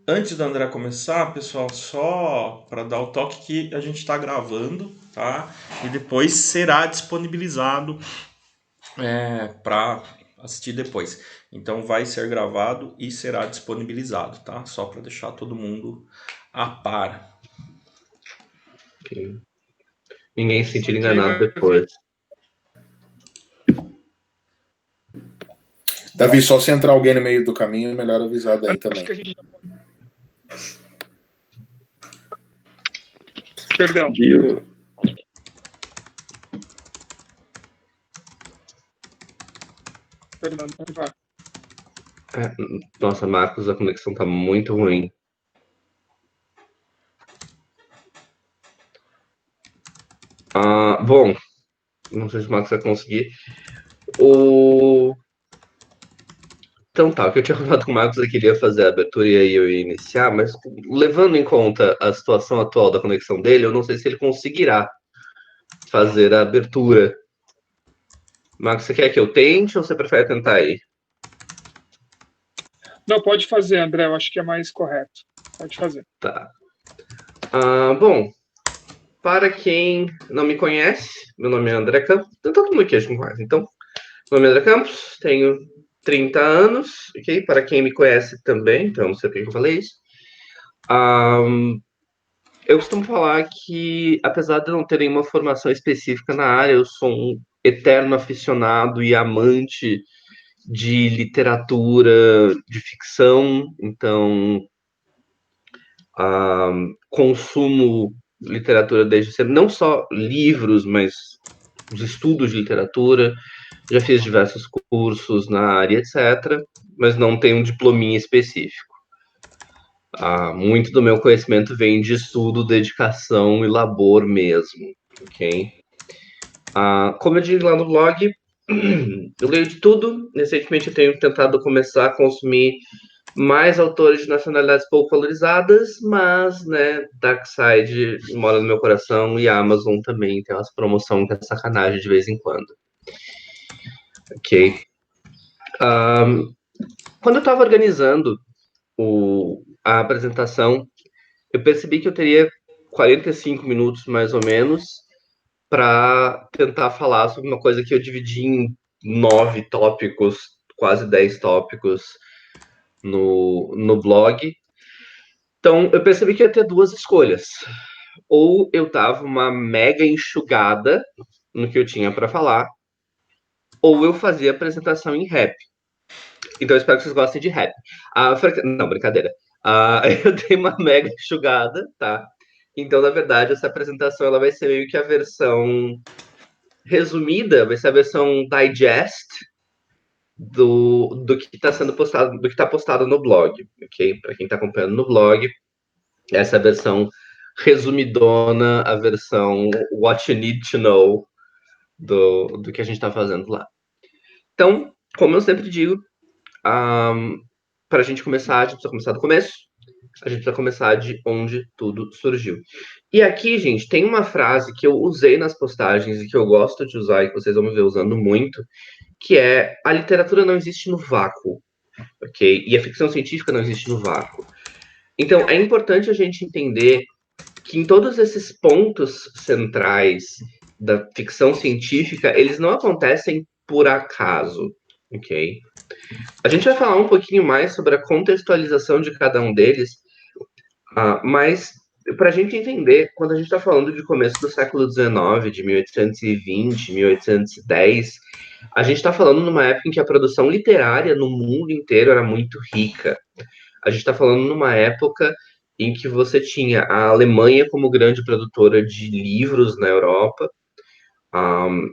Antes do André começar, pessoal, só para dar o toque que a gente está gravando, tá? E depois será disponibilizado para assistir depois. Então vai ser gravado e será disponibilizado, tá? Só para deixar todo mundo a par. Okay. Ninguém se sentir Ok, enganado Davi. depois. Davi, só se entrar alguém no meio do caminho, é melhor avisar daí Acho também. que a gente... Perdão. Perdão, não vai. Nossa, Marcos, a conexão tá muito ruim. Bom, não sei se o Marcos vai conseguir. Então tá, o que eu tinha falado com o Marcos é que ele ia fazer a abertura e aí eu ia iniciar, mas levando em conta a situação atual da conexão dele, eu não sei se ele conseguirá fazer a abertura. Marcos, você quer que eu tente ou você prefere tentar aí? Não, pode fazer, André. Eu acho que é mais correto. Pode fazer. Tá. Bom, para quem não me conhece, meu nome é André Campos. Todo mundo aqui acho que me conhece. Então, meu nome é André Campos, tenho 30 anos, ok? Para quem me conhece também, então não sei por que eu falei isso. Eu costumo falar que, apesar de eu não ter nenhuma formação específica na área, eu sou um eterno aficionado e amante de literatura, de ficção, então consumo literatura desde sempre, não só livros, mas os estudos de literatura, já fiz diversos cursos na área, etc., mas não tenho um diplominha específico. Muito do meu conhecimento vem de estudo, dedicação e labor mesmo, ok? Como eu digo lá no blog, eu leio de tudo. Recentemente eu tenho tentado começar a consumir mais autores de nacionalidades pouco valorizadas, mas, né, Darkside mora no meu coração e a Amazon também tem umas promoções que é sacanagem de vez em quando. Ok. Quando eu estava organizando a apresentação, eu percebi que eu teria 45 minutos, mais ou menos, para tentar falar sobre uma coisa que eu dividi em 9 tópicos, quase 10 tópicos no blog. Então, eu percebi que ia ter duas escolhas. Ou eu dava uma mega enxugada no que eu tinha para falar, ou eu fazia apresentação em rap. Então, eu espero que vocês gostem de rap. Não, brincadeira. Eu dei uma mega enxugada, tá? Então, na verdade, essa apresentação ela vai ser meio que a versão resumida, vai ser a versão digest do que está sendo postado, do que está postado no blog, ok? Para quem está acompanhando no blog, essa é a versão resumidona, a versão what you need to know do que a gente está fazendo lá. Então, como eu sempre digo, para a gente começar, a gente precisa começar do começo, a gente precisa começar de onde tudo surgiu. E aqui, gente, tem uma frase que eu usei nas postagens e que eu gosto de usar e que vocês vão me ver usando muito, que é: a literatura não existe no vácuo, ok? E a ficção científica não existe no vácuo. Então, é importante a gente entender que em todos esses pontos centrais da ficção científica, eles não acontecem por acaso, ok? A gente vai falar um pouquinho mais sobre a contextualização de cada um deles, mas para a gente entender, quando a gente está falando de começo do século XIX, de 1820, 1810, a gente está falando numa época em que a produção literária no mundo inteiro era muito rica. A gente está falando numa época em que você tinha a Alemanha como grande produtora de livros na Europa,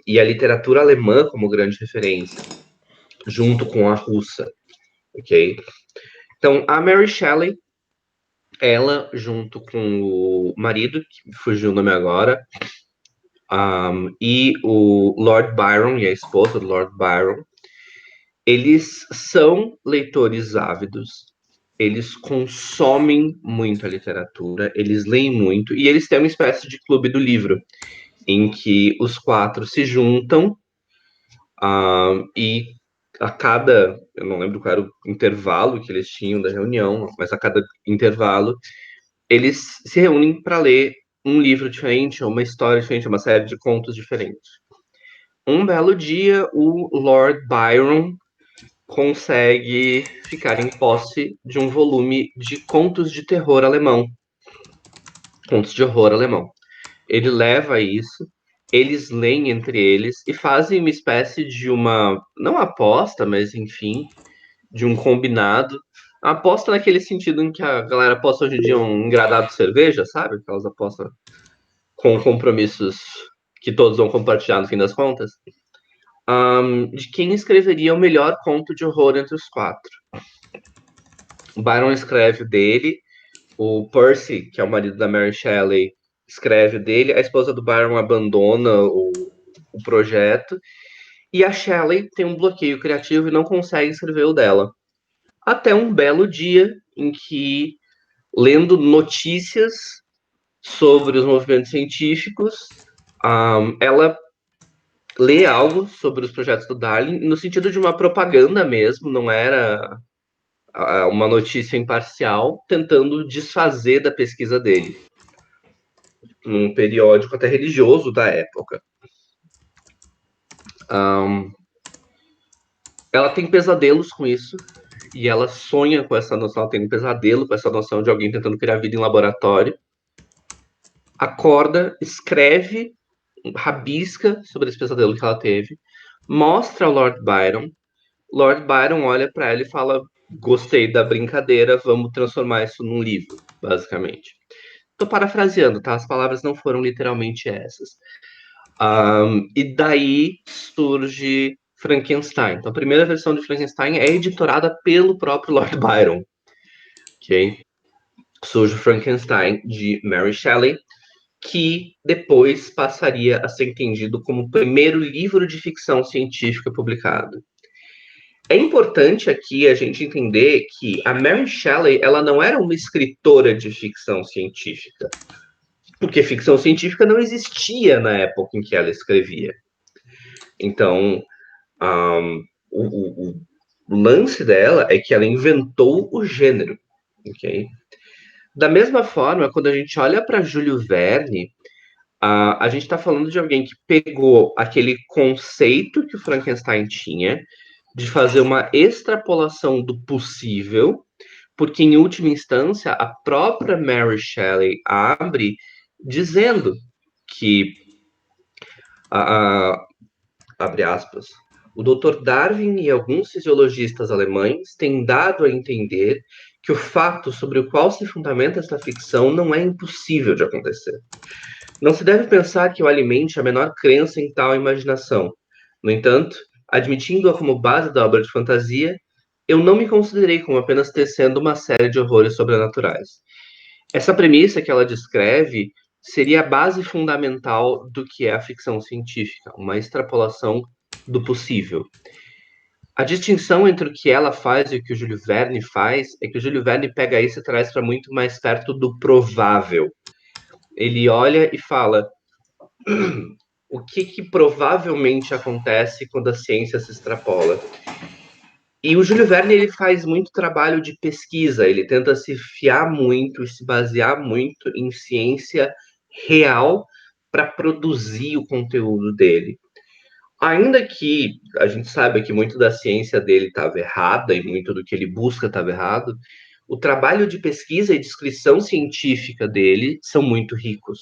e a literatura alemã como grande referência, junto com a russa, ok? Então, a Mary Shelley, ela, junto com o marido, que fugiu o nome agora, e o Lord Byron, e a esposa do Lord Byron, eles são leitores ávidos, eles consomem muito a literatura, eles leem muito, e eles têm uma espécie de clube do livro, em que os quatro se juntam e eu não lembro qual era o intervalo que eles tinham da reunião, mas a cada intervalo, eles se reúnem para ler um livro diferente, uma história diferente, uma série de contos diferentes. Um belo dia, o Lord Byron consegue ficar em posse de um volume de contos de terror alemão, contos de horror alemão. Ele leva isso, eles leem entre eles e fazem uma espécie de uma, não aposta, mas enfim, de um combinado. A aposta naquele sentido em que a galera aposta hoje em dia um engradado de cerveja, sabe? Aquelas apostas com compromissos que todos vão compartilhar no fim das contas. De quem escreveria o melhor conto de horror entre os quatro. O Byron escreve o dele, o Percy, que é o marido da Mary Shelley, escreve o dele, a esposa do Byron abandona o projeto, e a Shelley tem um bloqueio criativo e não consegue escrever o dela. Até um belo dia em que, lendo notícias sobre os movimentos científicos, ela lê algo sobre os projetos do Darwin no sentido de uma propaganda mesmo, não era uma notícia imparcial, tentando desfazer da pesquisa dele, num periódico até religioso da época. Ela tem pesadelos com isso, e ela sonha com essa noção, ela tem um pesadelo com essa noção de alguém tentando criar vida em laboratório. Acorda, escreve, rabisca sobre esse pesadelo que ela teve, mostra ao Lord Byron. Lord Byron olha para ela e fala: gostei da brincadeira, vamos transformar isso num livro, basicamente. Tô parafraseando, tá? As palavras não foram literalmente essas. E daí surge Frankenstein. Então, a primeira versão de Frankenstein é editorada pelo próprio Lord Byron. Ok? Surge Frankenstein de Mary Shelley, que depois passaria a ser entendido como o primeiro livro de ficção científica publicado. É importante aqui a gente entender que a Mary Shelley ela não era uma escritora de ficção científica, porque ficção científica não existia na época em que ela escrevia. Então, o lance dela é que ela inventou o gênero, ok? Da mesma forma, quando a gente olha para Júlio Verne, a gente está falando de alguém que pegou aquele conceito que o Frankenstein tinha de fazer uma extrapolação do possível, porque em última instância a própria Mary Shelley abre dizendo que abre aspas, o Dr. Darwin e alguns fisiologistas alemães têm dado a entender que o fato sobre o qual se fundamenta esta ficção não é impossível de acontecer. Não se deve pensar que o alimente a menor crença em tal imaginação. No entanto, admitindo-a como base da obra de fantasia, eu não me considerei como apenas tecendo uma série de horrores sobrenaturais. Essa premissa que ela descreve seria a base fundamental do que é a ficção científica, uma extrapolação do possível. A distinção entre o que ela faz e o que o Júlio Verne faz é que o Júlio Verne pega isso e traz para muito mais perto do provável. Ele olha e fala: o que provavelmente acontece quando a ciência se extrapola? E o Júlio Verne ele faz muito trabalho de pesquisa, ele tenta se fiar muito e se basear muito em ciência real para produzir o conteúdo dele. Ainda que a gente saiba que muito da ciência dele estava errada e muito do que ele busca estava errado, o trabalho de pesquisa e descrição científica dele são muito ricos.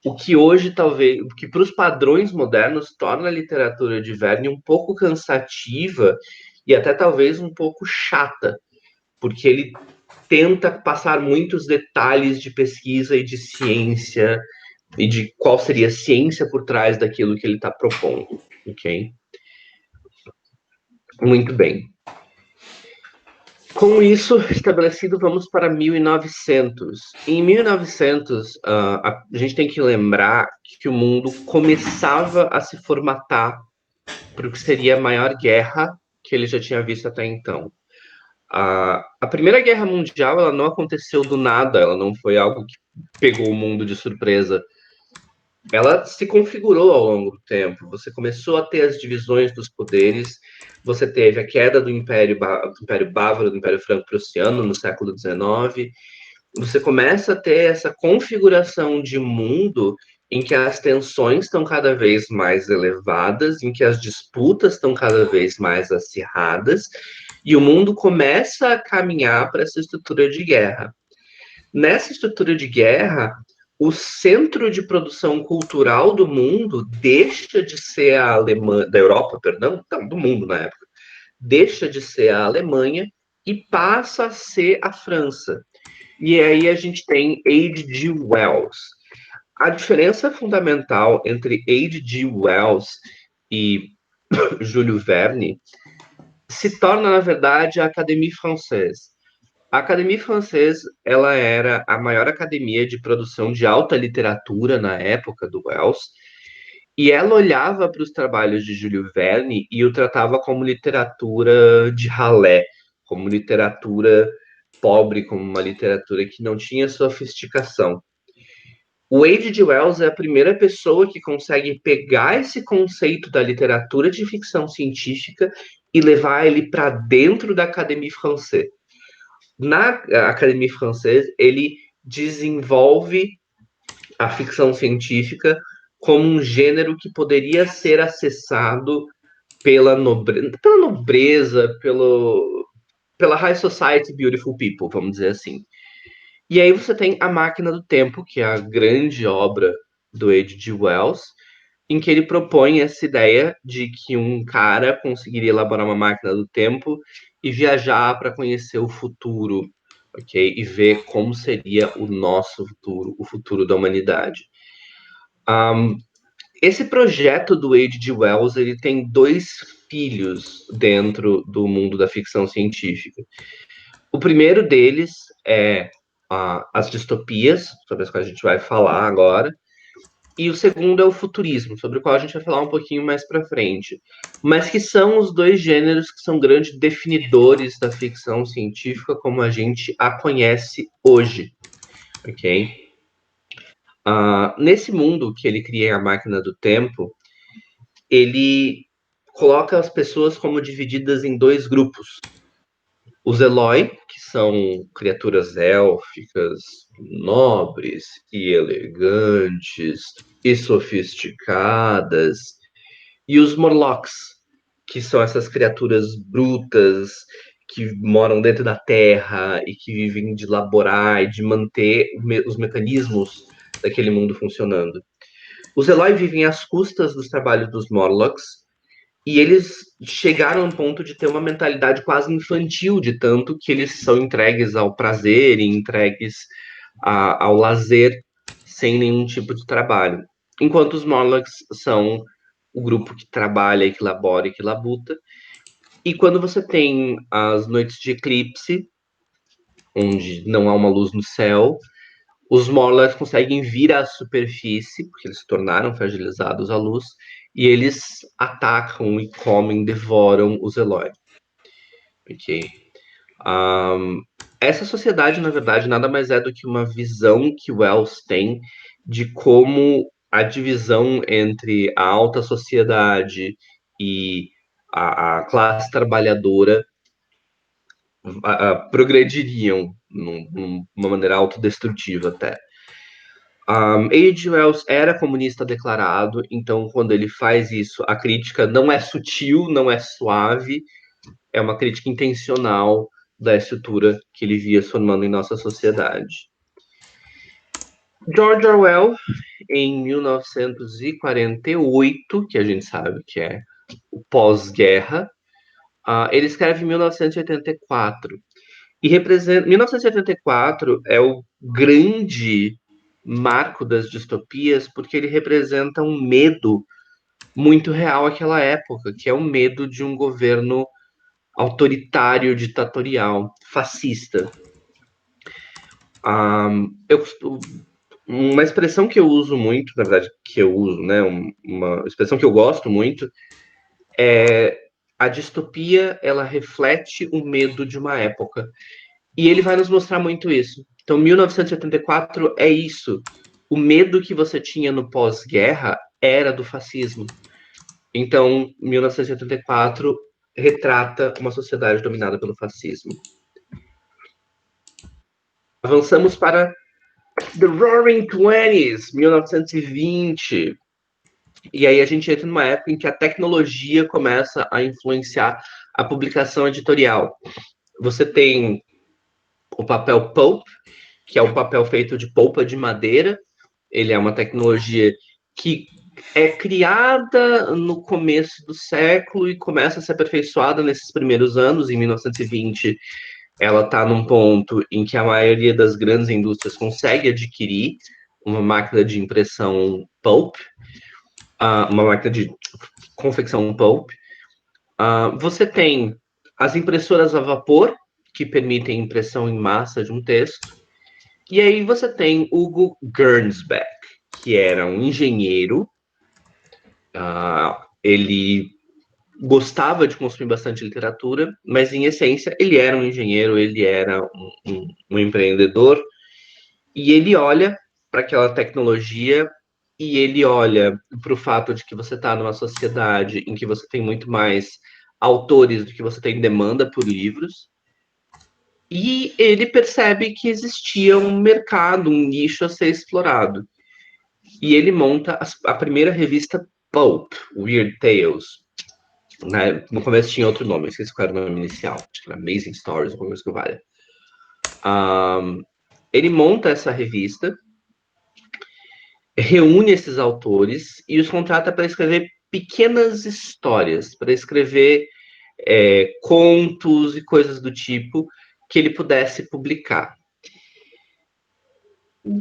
O que hoje talvez, o que para os padrões modernos torna a literatura de Verne um pouco cansativa e até talvez um pouco chata, porque ele tenta passar muitos detalhes de pesquisa e de ciência e de qual seria a ciência por trás daquilo que ele está propondo, ok? Muito bem. Com isso estabelecido, vamos para 1900. Em 1900, a gente tem que lembrar que o mundo começava a se formatar para o que seria a maior guerra que ele já tinha visto até então. A Primeira Guerra Mundial ela não aconteceu do nada, ela não foi algo que pegou o mundo de surpresa. ela se configurou ao longo do tempo. Você começou a ter as divisões dos poderes, você teve a queda do Império Bávaro, do Império Franco-Prussiano no século XIX. Você começa a ter essa configuração de mundo em que as tensões estão cada vez mais elevadas, em que as disputas estão cada vez mais acirradas, e o mundo começa a caminhar para essa estrutura de guerra. Nessa estrutura de guerra, o centro de produção cultural do mundo deixa de ser a Alemanha, da Europa, perdão, não, do mundo na época, deixa de ser a Alemanha e passa a ser a França. E aí a gente tem H.G. Wells. A diferença fundamental entre H.G. Wells e Júlio Verne se torna, na verdade, a Académie Française. A Académie Française, ela era a maior academia de produção de alta literatura na época do Wells, e ela olhava para os trabalhos de Júlio Verne e o tratava como literatura de ralé, como literatura pobre, como uma literatura que não tinha sofisticação. O H.G. Wells é a primeira pessoa que consegue pegar esse conceito da literatura de ficção científica e levar ele para dentro da Académie Française. Na Académie Française, ele desenvolve a ficção científica como um gênero que poderia ser acessado pela nobreza, pela high society beautiful people, vamos dizer assim. E aí você tem A Máquina do Tempo, que é a grande obra do H.G. Wells, em que ele propõe essa ideia de que um cara conseguiria elaborar uma máquina do tempo e viajar para conhecer o futuro, ok? E ver como seria o nosso futuro, o futuro da humanidade. Esse projeto do H.G. Wells, ele tem dois filhos dentro do mundo da ficção científica. O primeiro deles é as distopias, sobre as quais a gente vai falar agora, e o segundo é o futurismo, sobre o qual a gente vai falar um pouquinho mais para frente, mas que são os dois gêneros que são grandes definidores da ficção científica como a gente a conhece hoje, ok? Nesse mundo que ele cria A Máquina do Tempo, ele coloca as pessoas como divididas em dois grupos. Os Eloi, que são criaturas élficas, nobres e elegantes e sofisticadas, e os Morlocks, que são essas criaturas brutas que moram dentro da terra e que vivem de laborar e de manter os mecanismos daquele mundo funcionando. Os Eloi vivem às custas dos trabalhos dos Morlocks, e eles chegaram a um ponto de ter uma mentalidade quase infantil, de tanto que eles são entregues ao prazer e entregues ao lazer, sem nenhum tipo de trabalho. Enquanto os Morlocks são o grupo que trabalha, e que labora e que labuta. E quando você tem as noites de eclipse, onde não há uma luz no céu, os Morlocks conseguem vir à superfície, porque eles se tornaram fragilizados à luz, e eles atacam e comem, devoram os Eloi. Ok? Essa sociedade, na verdade, nada mais é do que uma visão que Wells tem de como a divisão entre a alta sociedade e a classe trabalhadora progrediriam numa maneira autodestrutiva até. H.G. Wells era comunista declarado, então quando ele faz isso, a crítica não é sutil, não é suave, é uma crítica intencional da estrutura que ele via se formando em nossa sociedade. George Orwell, em 1948, que a gente sabe que é o pós-guerra, ele escreve em 1984. E 1984 é o grande marco das distopias, porque ele representa um medo muito real àquela época, que é o medo de um governo autoritário, ditatorial, fascista. Uma expressão que eu uso muito, na verdade, uma expressão que eu gosto muito, é a distopia, ela reflete o medo de uma época. E ele vai nos mostrar muito isso. Então, 1984 é isso. o medo que você tinha no pós-guerra era do fascismo. Então, 1984 retrata uma sociedade dominada pelo fascismo. Avançamos para The Roaring Twenties, 1920. E aí a gente entra numa época em que a tecnologia começa a influenciar a publicação editorial. Você tem o papel pulp, que é um papel feito de polpa de madeira. Ele é uma tecnologia que é criada no começo do século e começa a ser aperfeiçoada nesses primeiros anos. Em 1920, ela está num ponto em que a maioria das grandes indústrias consegue adquirir uma máquina de impressão pulp, uma máquina de confecção pulp. Você tem as impressoras a vapor, que permitem impressão em massa de um texto. E aí você tem Hugo Gernsback, que era um engenheiro. Ele gostava de consumir bastante literatura, mas em essência ele era um engenheiro, ele era um empreendedor. E ele olha para aquela tecnologia e ele olha para o fato de que você está numa sociedade em que você tem muito mais autores do que você tem demanda por livros. E ele percebe que existia um mercado, um nicho a ser explorado. E ele monta a primeira revista Pulp, Weird Tales. Né? No começo tinha outro nome, eu esqueci qual era o nome inicial. Acho que era Amazing Stories, alguma coisa que valha. Ele monta essa revista, reúne esses autores e os contrata para escrever pequenas histórias, para escrever contos e coisas do tipo que ele pudesse publicar.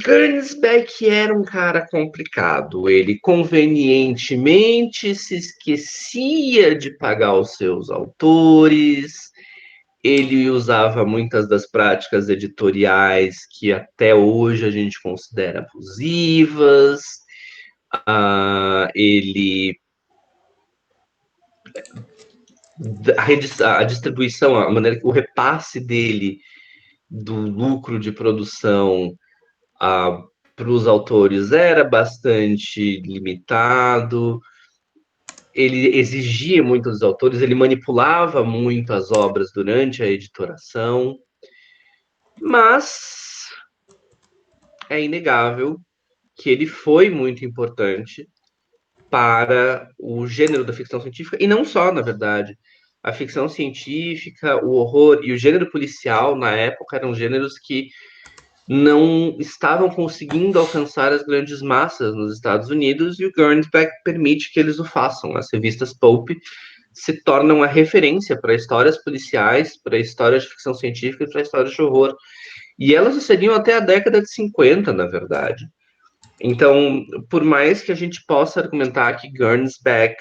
Gernsback era um cara complicado. Ele convenientemente se esquecia de pagar os seus autores. Ele usava muitas das práticas editoriais que até hoje a gente considera abusivas. A distribuição, a maneira, o repasse dele do lucro de produção para os autores era bastante limitado. Ele exigia muito dos autores, ele manipulava muito as obras durante a editoração, mas é inegável que ele foi muito importante para o gênero da ficção científica, e não só, na verdade. A ficção científica, o horror e o gênero policial, na época, eram gêneros que não estavam conseguindo alcançar as grandes massas nos Estados Unidos, e o Gernsback permite que eles o façam. As revistas pulp se tornam a referência para histórias policiais, para histórias de ficção científica e para histórias de horror. E elas sucediam até a década de 50, na verdade. Então, por mais que a gente possa argumentar que Gernsback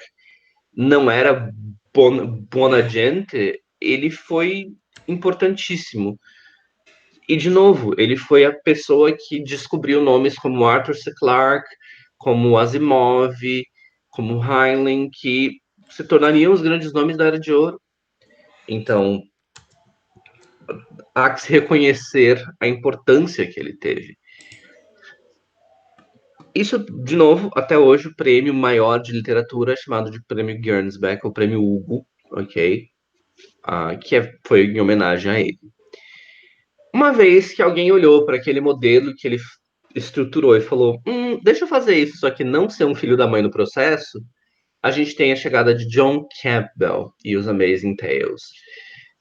não era bona gente, ele foi importantíssimo. E, de novo, ele foi a pessoa que descobriu nomes como Arthur C. Clarke, como Asimov, como Heinlein, que se tornariam os grandes nomes da Era de Ouro. Então, há que se reconhecer a importância que ele teve. Isso, de novo, até hoje, o prêmio maior de literatura é chamado de Prêmio Gernsback, ou Prêmio Hugo, ok? Que foi em homenagem a ele. Uma vez que alguém olhou para aquele modelo que ele estruturou e falou, deixa eu fazer isso, só que não ser um filho da mãe no processo, a gente tem a chegada de John Campbell e os Amazing Tales.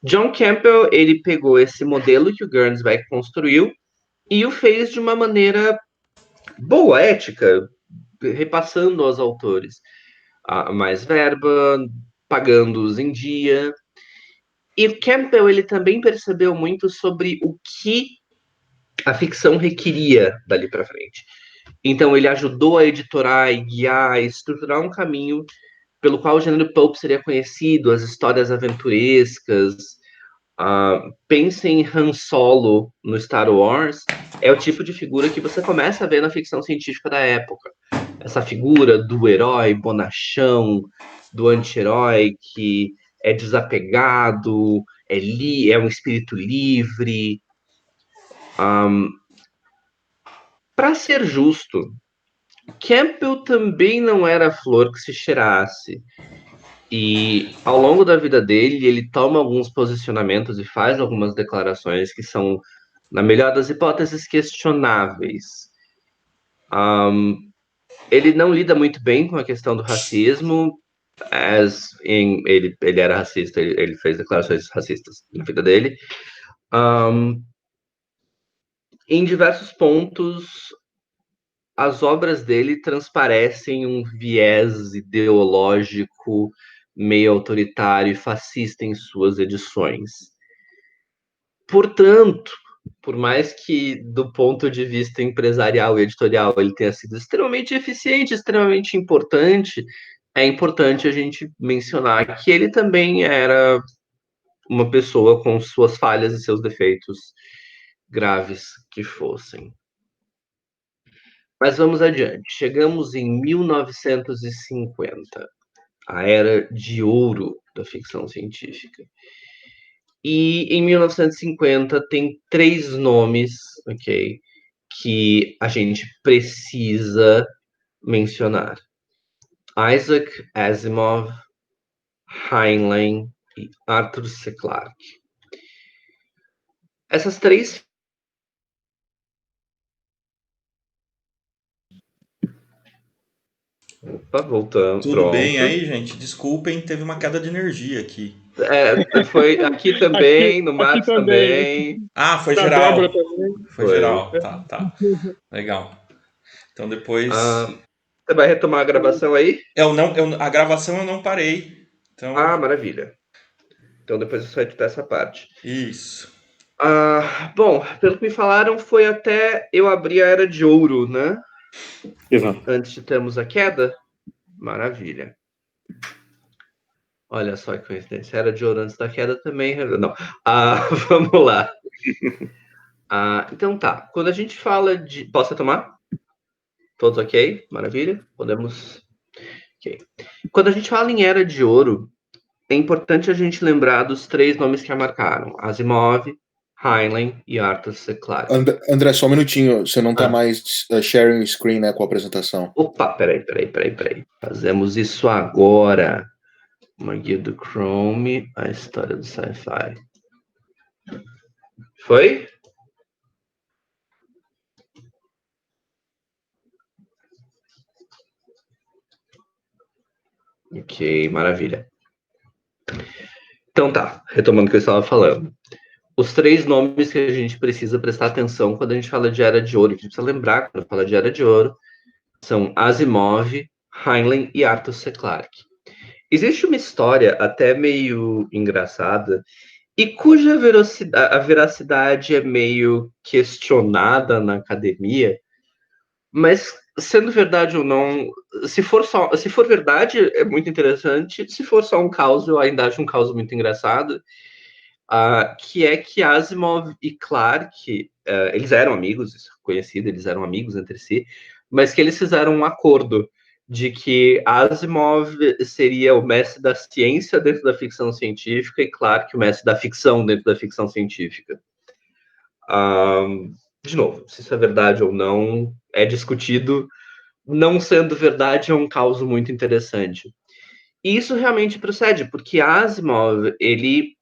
John Campbell, ele pegou esse modelo que o Gernsback construiu e o fez de uma maneira boa, ética, repassando aos autores mais verba, pagando-os em dia. E o Campbell, ele também percebeu muito sobre o que a ficção requeria dali para frente. Então, ele ajudou a editorar e guiar, e estruturar um caminho pelo qual o gênero pulp seria conhecido, as histórias aventurescas. Pense em Han Solo no Star Wars, é o tipo de figura que você começa a ver na ficção científica da época. Essa figura do herói bonachão, do anti-herói que é desapegado, é um espírito livre. Para ser justo, Campbell também não era flor que se cheirasse. E ao longo da vida dele, ele toma alguns posicionamentos e faz algumas declarações que são, na melhor das hipóteses, questionáveis. Ele não lida muito bem com a questão do racismo. Ele era racista, ele fez declarações racistas na vida dele. Em diversos pontos, as obras dele transparecem um viés ideológico meio autoritário e fascista em suas edições. Portanto, por mais que do ponto de vista empresarial e editorial ele tenha sido extremamente eficiente, extremamente importante, é importante a gente mencionar que ele também era uma pessoa com suas falhas e seus defeitos, graves que fossem. Mas vamos adiante. Chegamos em 1950, a era de ouro da ficção científica. E em 1950 tem 3 nomes, ok, que a gente precisa mencionar: Isaac Asimov, Heinlein e Arthur C. Clarke. Essas 3. Opa, voltando. Tudo Pronto. bem aí, gente? Desculpem, teve uma queda de energia aqui. Foi aqui também, no Matos também. Ah, foi Da geral. Débora também. Foi geral. Tá. Legal. Então depois. Você vai retomar a gravação aí? A gravação eu não parei. Então... maravilha. Então depois eu só editar essa parte. Isso. Bom, pelo que me falaram, foi até eu abrir a Era de Ouro, né? Exato. Antes de termos a queda. Maravilha. Olha só que coincidência. Era de Ouro antes da queda também. Não. Vamos lá. Então tá. Quando a gente fala de... Posso retomar? Todos ok? Maravilha. Podemos... Ok. Quando a gente fala em Era de Ouro, é importante a gente lembrar dos 3 nomes que a marcaram: Asimov, Heinlein e Arthur C. Clarke. André, só um minutinho. Você não está mais sharing screen, né, com a apresentação. Opa, peraí. Fazemos isso agora. Uma guia do Chrome, a história do sci-fi. Foi? Ok, maravilha. Então tá, retomando o que eu estava falando. Os 3 nomes que a gente precisa prestar atenção quando a gente fala de Era de Ouro, que a gente precisa lembrar quando fala de Era de Ouro, são Asimov, Heinlein e Arthur C. Clarke. Existe uma história até meio engraçada e cuja a veracidade é meio questionada na academia, mas sendo verdade ou não, se for verdade, é muito interessante. Se for só um caos, eu ainda acho um caos muito engraçado. Que é que Asimov e Clarke, eles eram amigos, isso é conhecido, eles eram amigos entre si, mas que eles fizeram um acordo de que Asimov seria o mestre da ciência dentro da ficção científica e Clarke o mestre da ficção dentro da ficção científica. De novo, se isso é verdade ou não, é discutido. Não sendo verdade, é um caos muito interessante. E isso realmente procede, porque Asimov, ele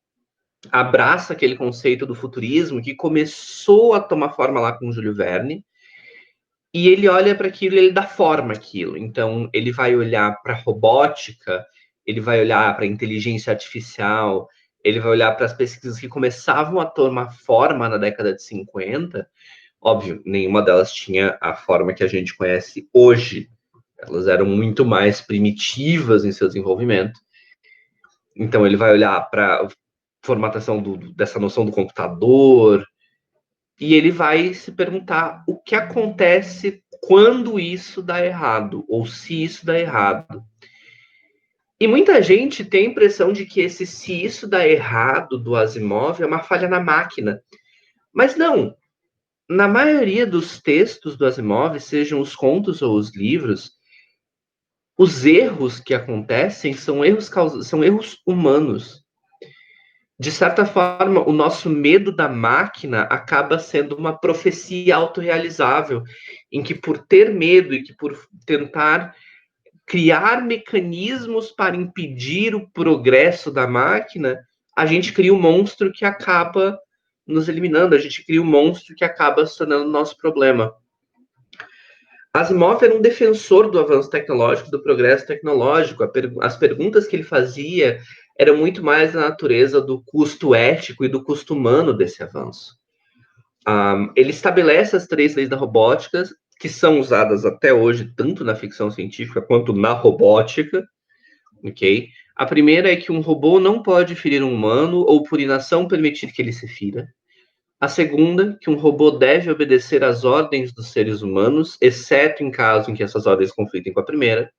abraça aquele conceito do futurismo que começou a tomar forma lá com Júlio Verne, e ele olha para aquilo e ele dá forma àquilo. Então, ele vai olhar para a robótica, ele vai olhar para a inteligência artificial, ele vai olhar para as pesquisas que começavam a tomar forma na década de 50. Óbvio, nenhuma delas tinha a forma que a gente conhece hoje. Elas eram muito mais primitivas em seu desenvolvimento. Então, ele vai olhar para a formatação dessa noção do computador, e ele vai se perguntar o que acontece quando isso dá errado, ou se isso dá errado. E muita gente tem a impressão de que esse se isso dá errado do Asimov é uma falha na máquina. Mas não. Na maioria dos textos do Asimov, sejam os contos ou os livros, os erros que acontecem são erros humanos. de certa forma, o nosso medo da máquina acaba sendo uma profecia autorrealizável, em que por ter medo e que por tentar criar mecanismos para impedir o progresso da máquina, a gente cria um monstro que acaba nos eliminando, a gente cria um monstro que acaba se tornando nosso problema. Asimov era um defensor do avanço tecnológico, do progresso tecnológico. As perguntas que ele fazia eram muito mais da natureza do custo ético e do custo humano desse avanço. Ele estabelece as 3 leis da robótica, que são usadas até hoje, tanto na ficção científica quanto na robótica. Ok? A primeira é que um robô não pode ferir um humano ou, por inação, permitir que ele se fira. A segunda, que um robô deve obedecer às ordens dos seres humanos, exceto em caso em que essas ordens conflitem com a primeira.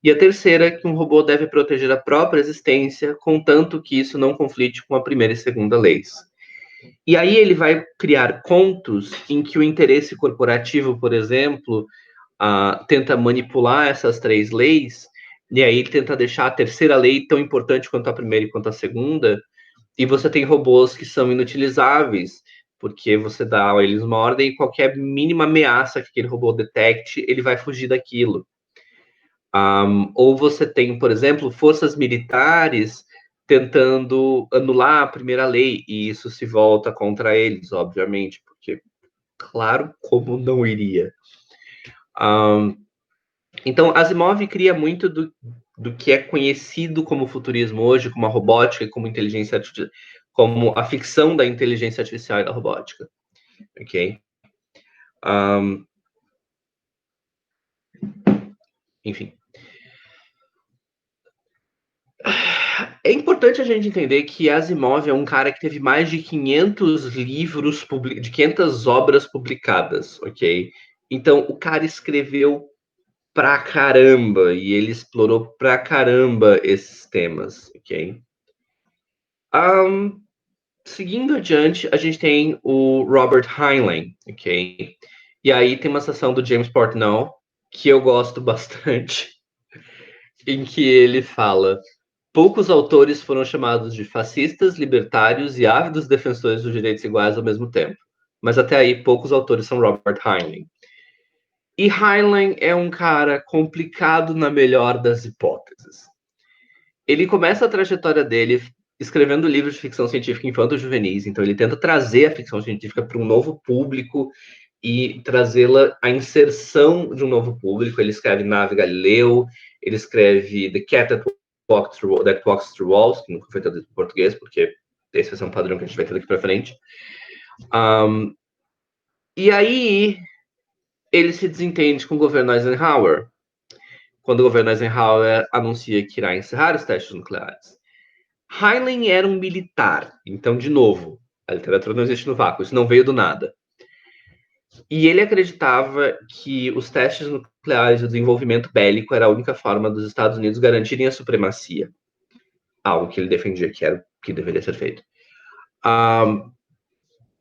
E a terceira, que um robô deve proteger a própria existência, contanto que isso não conflite com a primeira e segunda leis. E aí ele vai criar contos em que o interesse corporativo, por exemplo, tenta manipular essas 3 leis, e aí ele tenta deixar a terceira lei tão importante quanto a primeira e quanto a segunda, e você tem robôs que são inutilizáveis, porque você dá a eles uma ordem e qualquer mínima ameaça que aquele robô detecte, ele vai fugir daquilo. Ou você tem, por exemplo, forças militares tentando anular a primeira lei, e isso se volta contra eles, obviamente, porque, claro, como não iria? Então, Asimov cria muito do que é conhecido como futurismo hoje, como a robótica e como inteligência artificial, como a ficção da inteligência artificial e da robótica. Ok? Enfim. É importante a gente entender que Asimov é um cara que teve mais de 500 livros, de 500 obras publicadas, ok? Então, o cara escreveu pra caramba e ele explorou pra caramba esses temas, ok? Seguindo adiante, a gente tem o Robert Heinlein, ok? E aí tem uma sessão do James Portnow, que eu gosto bastante, em que ele fala: poucos autores foram chamados de fascistas, libertários e ávidos defensores dos direitos iguais ao mesmo tempo. Mas até aí, poucos autores são Robert Heinlein. E Heinlein é um cara complicado na melhor das hipóteses. Ele começa a trajetória dele escrevendo livros de ficção científica infanto-juvenis, então ele tenta trazer a ficção científica para um novo público e trazê-la à inserção de um novo público. Ele escreve Nave Galileu, ele escreve The Cat That Walks Through Walls, que nunca foi traduzido em português, porque esse vai ser um padrão que a gente vai ter daqui para frente. E aí ele se desentende com o governo Eisenhower, quando o governo Eisenhower anuncia que irá encerrar os testes nucleares. Heinlein era um militar, então, de novo, a literatura não existe no vácuo, isso não veio do nada. E ele acreditava que os testes nucleares e o desenvolvimento bélico era a única forma dos Estados Unidos garantirem a supremacia. Algo que ele defendia que era o que deveria ser feito.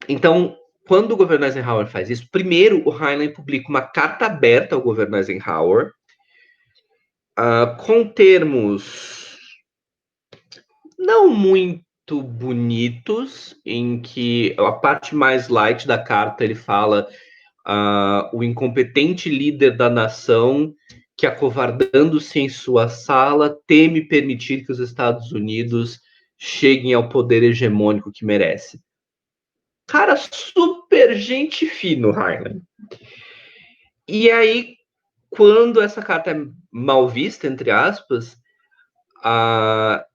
Então, quando o governo Eisenhower faz isso, primeiro o Heinlein publica uma carta aberta ao governo Eisenhower, com termos não muito bonitos, em que a parte mais light da carta ele fala o incompetente líder da nação que, acovardando-se em sua sala, teme permitir que os Estados Unidos cheguem ao poder hegemônico que merece. Cara, super gente fino, Heinlein. E aí, quando essa carta é mal vista, entre aspas,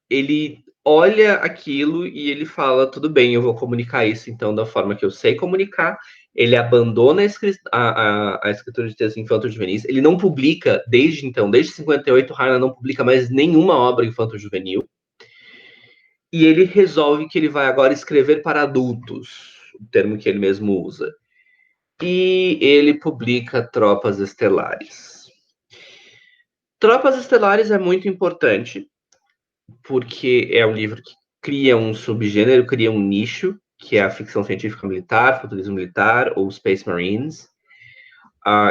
ele olha aquilo e ele fala: tudo bem, eu vou comunicar isso então da forma que eu sei comunicar. Ele abandona a escritura de texto infanto-juvenis. Ele não publica, desde então, desde 58, Heinlein não publica mais nenhuma obra infanto-juvenil. E ele resolve que ele vai agora escrever para adultos, o termo que ele mesmo usa. E ele publica Tropas Estelares. Tropas Estelares é muito importante, porque é um livro que cria um subgênero, cria um nicho, que é a ficção científica militar, futurismo militar ou Space Marines.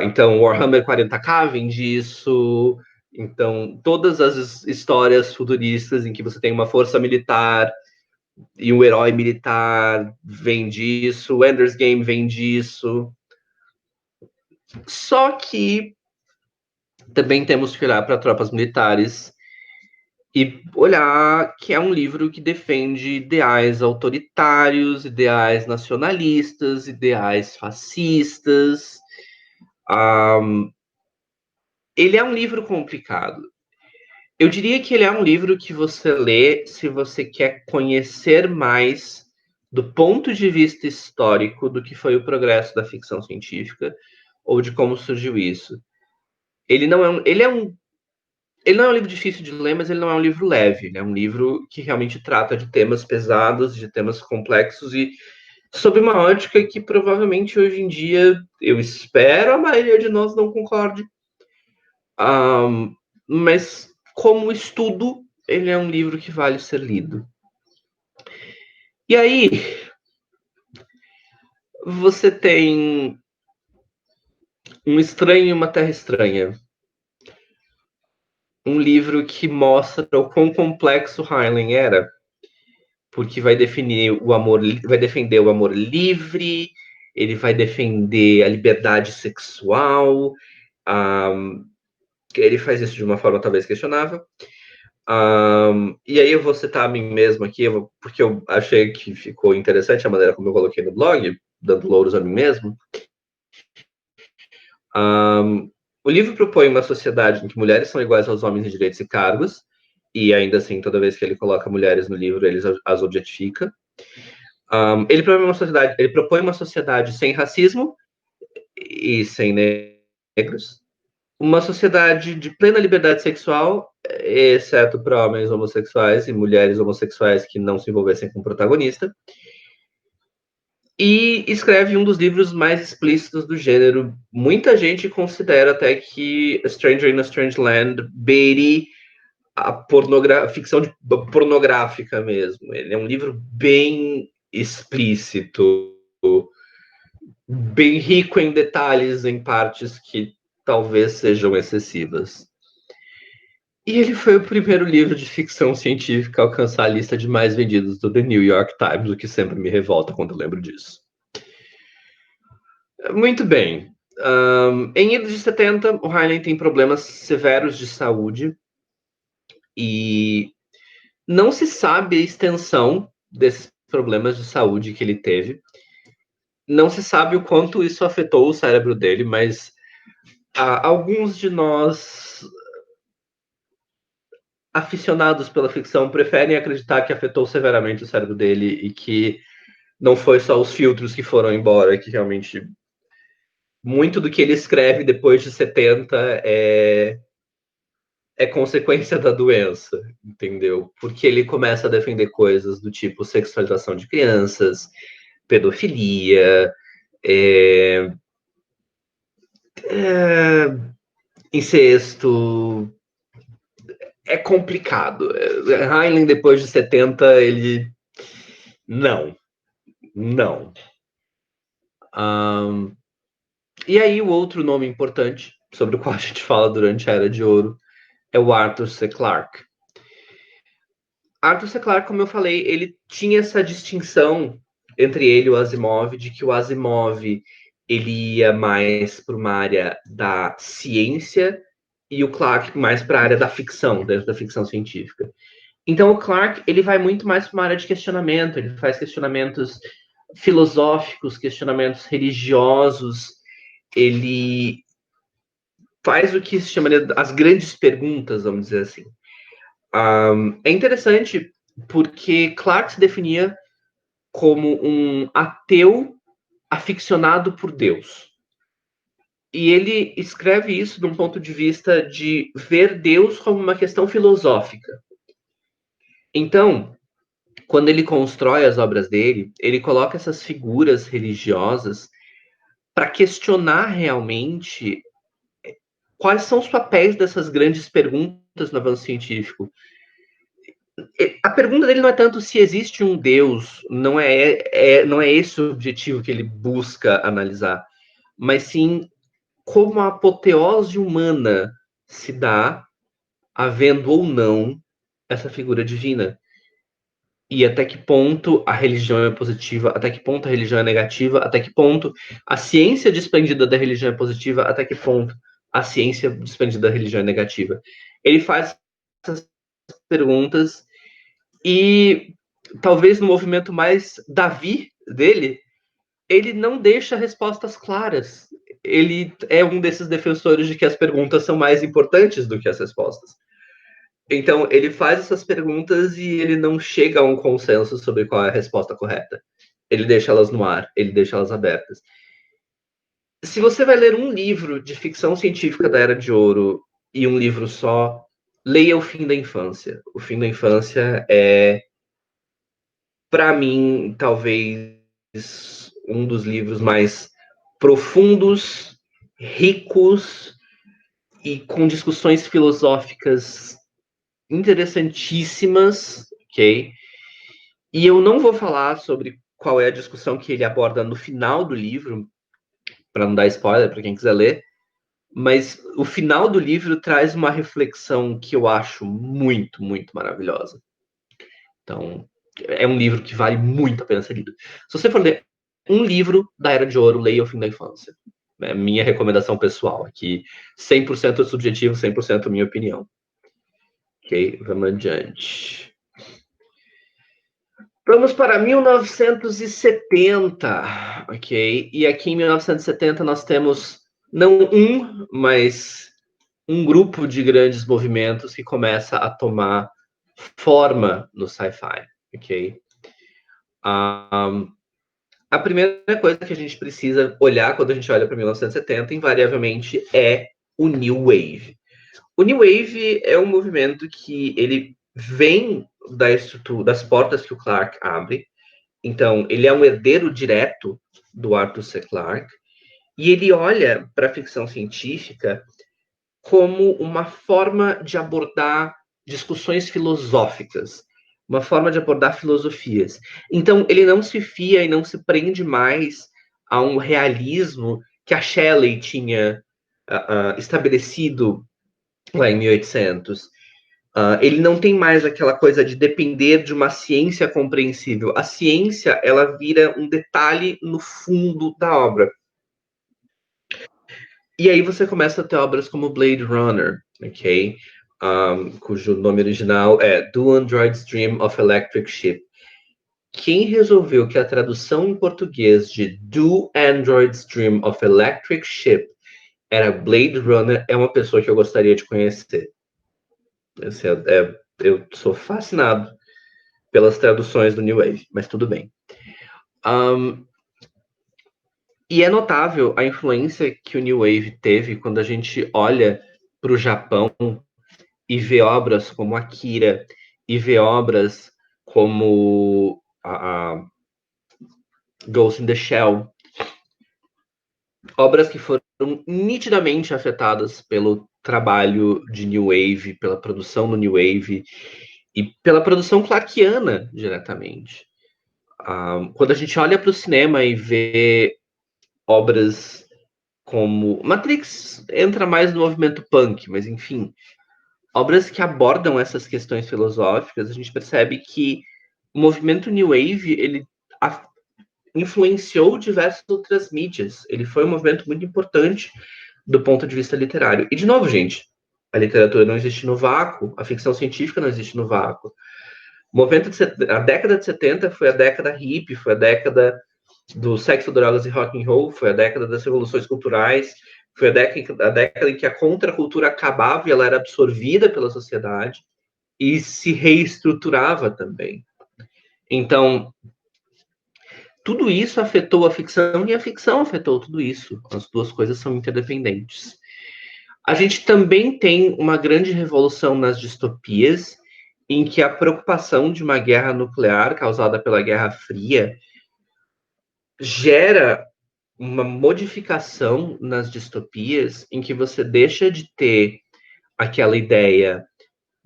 Então, Warhammer 40k vem disso. Então, todas as histórias futuristas em que você tem uma força militar e o herói militar vem disso, o Ender's Game vem disso. Só que também temos que olhar para Tropas Militares e olhar que é um livro que defende ideais autoritários, ideais nacionalistas, ideais fascistas. Ele é um livro complicado. Eu diria que ele é um livro que você lê se você quer conhecer mais do ponto de vista histórico do que foi o progresso da ficção científica ou de como surgiu isso. Ele não é um, ele não é um livro difícil de ler, mas ele não é um livro leve. É um livro que realmente trata de temas pesados, de temas complexos e sob uma ótica que provavelmente hoje em dia, eu espero a maioria de nós não concorde. Mas como estudo, ele é um livro que vale ser lido. E aí, você tem Um Estranho em uma Terra Estranha. Um livro que mostra o quão complexo Heinlein era, porque vai definir o amor, vai defender o amor livre, ele vai defender a liberdade sexual, ele faz isso de uma forma talvez questionável. E aí eu vou citar a mim mesmo aqui, porque eu achei que ficou interessante a maneira como eu coloquei no blog, dando louros a mim mesmo. O livro propõe uma sociedade em que mulheres são iguais aos homens em direitos e cargos, e ainda assim, toda vez que ele coloca mulheres no livro, ele as objetifica. Ele propõe uma sociedade sem racismo e sem negros, uma sociedade de plena liberdade sexual, exceto para homens homossexuais e mulheres homossexuais que não se envolvessem com o protagonista, e escreve um dos livros mais explícitos do gênero. Muita gente considera até que A Stranger in a Strange Land beire a ficção pornográfica mesmo. Ele é um livro bem explícito, bem rico em detalhes, em partes que talvez sejam excessivas. E ele foi o primeiro livro de ficção científica a alcançar a lista de mais vendidos do The New York Times, o que sempre me revolta quando eu lembro disso. Muito bem. Em idos de 70, o Heinlein tem problemas severos de saúde e não se sabe a extensão desses problemas de saúde que ele teve. Não se sabe o quanto isso afetou o cérebro dele, mas alguns de nós aficionados pela ficção preferem acreditar que afetou severamente o cérebro dele e que não foi só os filtros que foram embora, que realmente muito do que ele escreve depois de 70 é consequência da doença, entendeu? Porque ele começa a defender coisas do tipo sexualização de crianças, pedofilia, incesto. É complicado. Heinlein, depois de 70, ele... Não. E aí, o outro nome importante, sobre o qual a gente fala durante a Era de Ouro, é o Arthur C. Clarke. Arthur C. Clarke, como eu falei, ele tinha essa distinção entre ele e o Asimov, de que o Asimov ele ia mais para uma área da ciência e o Clarke mais para a área da ficção, dentro da ficção científica. Então, o Clarke ele vai muito mais para uma área de questionamento, ele faz questionamentos filosóficos, questionamentos religiosos, ele faz o que se chama de as grandes perguntas, vamos dizer assim. É interessante porque Clarke se definia como um ateu aficionado por Deus. E ele escreve isso de um ponto de vista de ver Deus como uma questão filosófica. Então, quando ele constrói as obras dele, ele coloca essas figuras religiosas para questionar realmente quais são os papéis dessas grandes perguntas no avanço científico. A pergunta dele não é tanto se existe um Deus, não é esse o objetivo que ele busca analisar, mas sim como a apoteose humana se dá, havendo ou não essa figura divina. e até que ponto a religião é positiva, até que ponto a religião é negativa, até que ponto a ciência desprendida da religião é positiva, até que ponto a ciência desprendida da religião é negativa. Ele faz essas perguntas e talvez no movimento mais Davi dele, ele não deixa respostas claras. Ele é um desses defensores de que as perguntas são mais importantes do que as respostas. Então, ele faz essas perguntas e ele não chega a um consenso sobre qual é a resposta correta. Ele deixa elas no ar, ele deixa elas abertas. Se você vai ler um livro de ficção científica da Era de Ouro e um livro só, leia O Fim da Infância. O Fim da Infância é, para mim, talvez um dos livros mais profundos, ricos e com discussões filosóficas interessantíssimas, ok? E eu não vou falar sobre qual é a discussão que ele aborda no final do livro, para não dar spoiler para quem quiser ler, mas o final do livro traz uma reflexão que eu acho muito, muito maravilhosa. Então, é um livro que vale muito a pena ser lido. Se você for ler um livro da Era de Ouro, leia O Fim da Infância. É minha recomendação pessoal aqui, 100% subjetivo, 100% minha opinião. Ok, vamos adiante. Vamos para 1970, ok? E aqui em 1970 nós temos não um, mas um grupo de grandes movimentos que começa a tomar forma no sci-fi, ok? A primeira coisa que a gente precisa olhar quando a gente olha para 1970, invariavelmente, é o New Wave. O New Wave é um movimento que ele vem da estrutura, das portas que o Clarke abre. Então, ele é um herdeiro direto do Arthur C. Clarke, e ele olha para a ficção científica como uma forma de abordar discussões filosóficas, uma forma de abordar filosofias. Então, ele não se fia e não se prende mais a um realismo que a Shelley tinha estabelecido lá em 1800. Ele não tem mais aquela coisa de depender de uma ciência compreensível. A ciência, ela vira um detalhe no fundo da obra. E aí você começa a ter obras como Blade Runner, ok? Cujo nome original é Do Androids Dream of Electric Ship. Quem resolveu que a tradução em português de Do Androids Dream of Electric Ship era Blade Runner é uma pessoa que eu gostaria de conhecer. Eu sou fascinado pelas traduções do New Wave, mas tudo bem. E é notável a influência que o New Wave teve quando a gente olha para o Japão e vê obras como Akira, e vê obras como a Ghost in the Shell. Obras que foram nitidamente afetadas pelo trabalho de New Wave, pela produção do New Wave e pela produção clarkiana diretamente. Quando a gente olha para o cinema e vê obras como Matrix, entra mais no movimento punk, mas enfim, obras que abordam essas questões filosóficas, a gente percebe que o movimento New Wave ele influenciou diversas outras mídias. Ele foi um movimento muito importante do ponto de vista literário. E, de novo, gente, a literatura não existe no vácuo, a ficção científica não existe no vácuo. A década de 70 foi a década hippie, foi a década do sexo, drogas e rock and roll, foi a década das revoluções culturais, foi a década em que a contracultura acabava e ela era absorvida pela sociedade e se reestruturava também. Então, tudo isso afetou a ficção e a ficção afetou tudo isso. As duas coisas são interdependentes. A gente também tem uma grande revolução nas distopias, em que a preocupação de uma guerra nuclear causada pela Guerra Fria gera uma modificação nas distopias em que você deixa de ter aquela ideia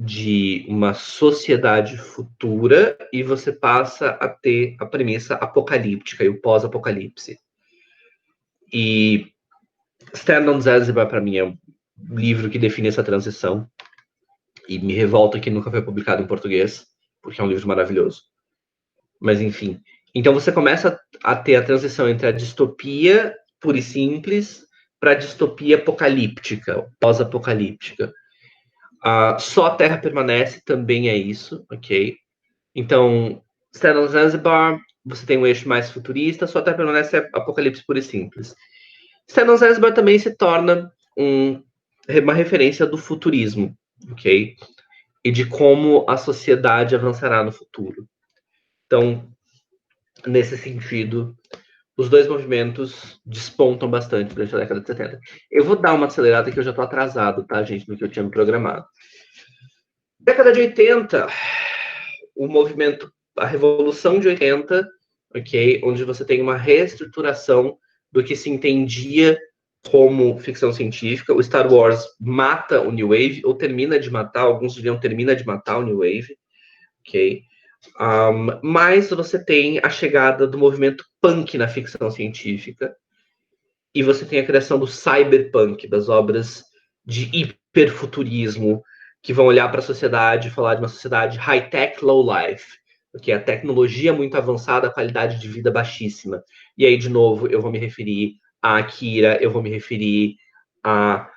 de uma sociedade futura e você passa a ter a premissa apocalíptica e o pós-apocalipse. E Stand on Zanzibar, para mim, é um livro que define essa transição e me revolta que nunca foi publicado em português, porque é um livro maravilhoso. Mas, enfim. Então, você começa a ter a transição entre a distopia pura e simples para a distopia apocalíptica, pós-apocalíptica. Só a Terra Permanece também é isso, ok? Então, Stellan Zanzibar, você tem um eixo mais futurista, Só a Terra Permanece é apocalipse puro e simples. Stellan Zanzibar também se torna uma referência do futurismo, ok? E de como a sociedade avançará no futuro. Então, nesse sentido, os dois movimentos despontam bastante durante a década de 70. Eu vou dar uma acelerada que eu já estou atrasado, tá, gente, no que eu tinha me programado. Década de 80, o movimento, a Revolução de 80, ok, onde você tem uma reestruturação do que se entendia como ficção científica. O Star Wars mata o New Wave, ou termina de matar, alguns diriam termina de matar o New Wave, ok? Mas você tem a chegada do movimento punk na ficção científica, e você tem a criação do cyberpunk, das obras de hiperfuturismo, que vão olhar para a sociedade e falar de uma sociedade high-tech, low-life, porque a tecnologia muito avançada, a qualidade de vida baixíssima. E aí, de novo, eu vou me referir a Akira, eu vou me referir a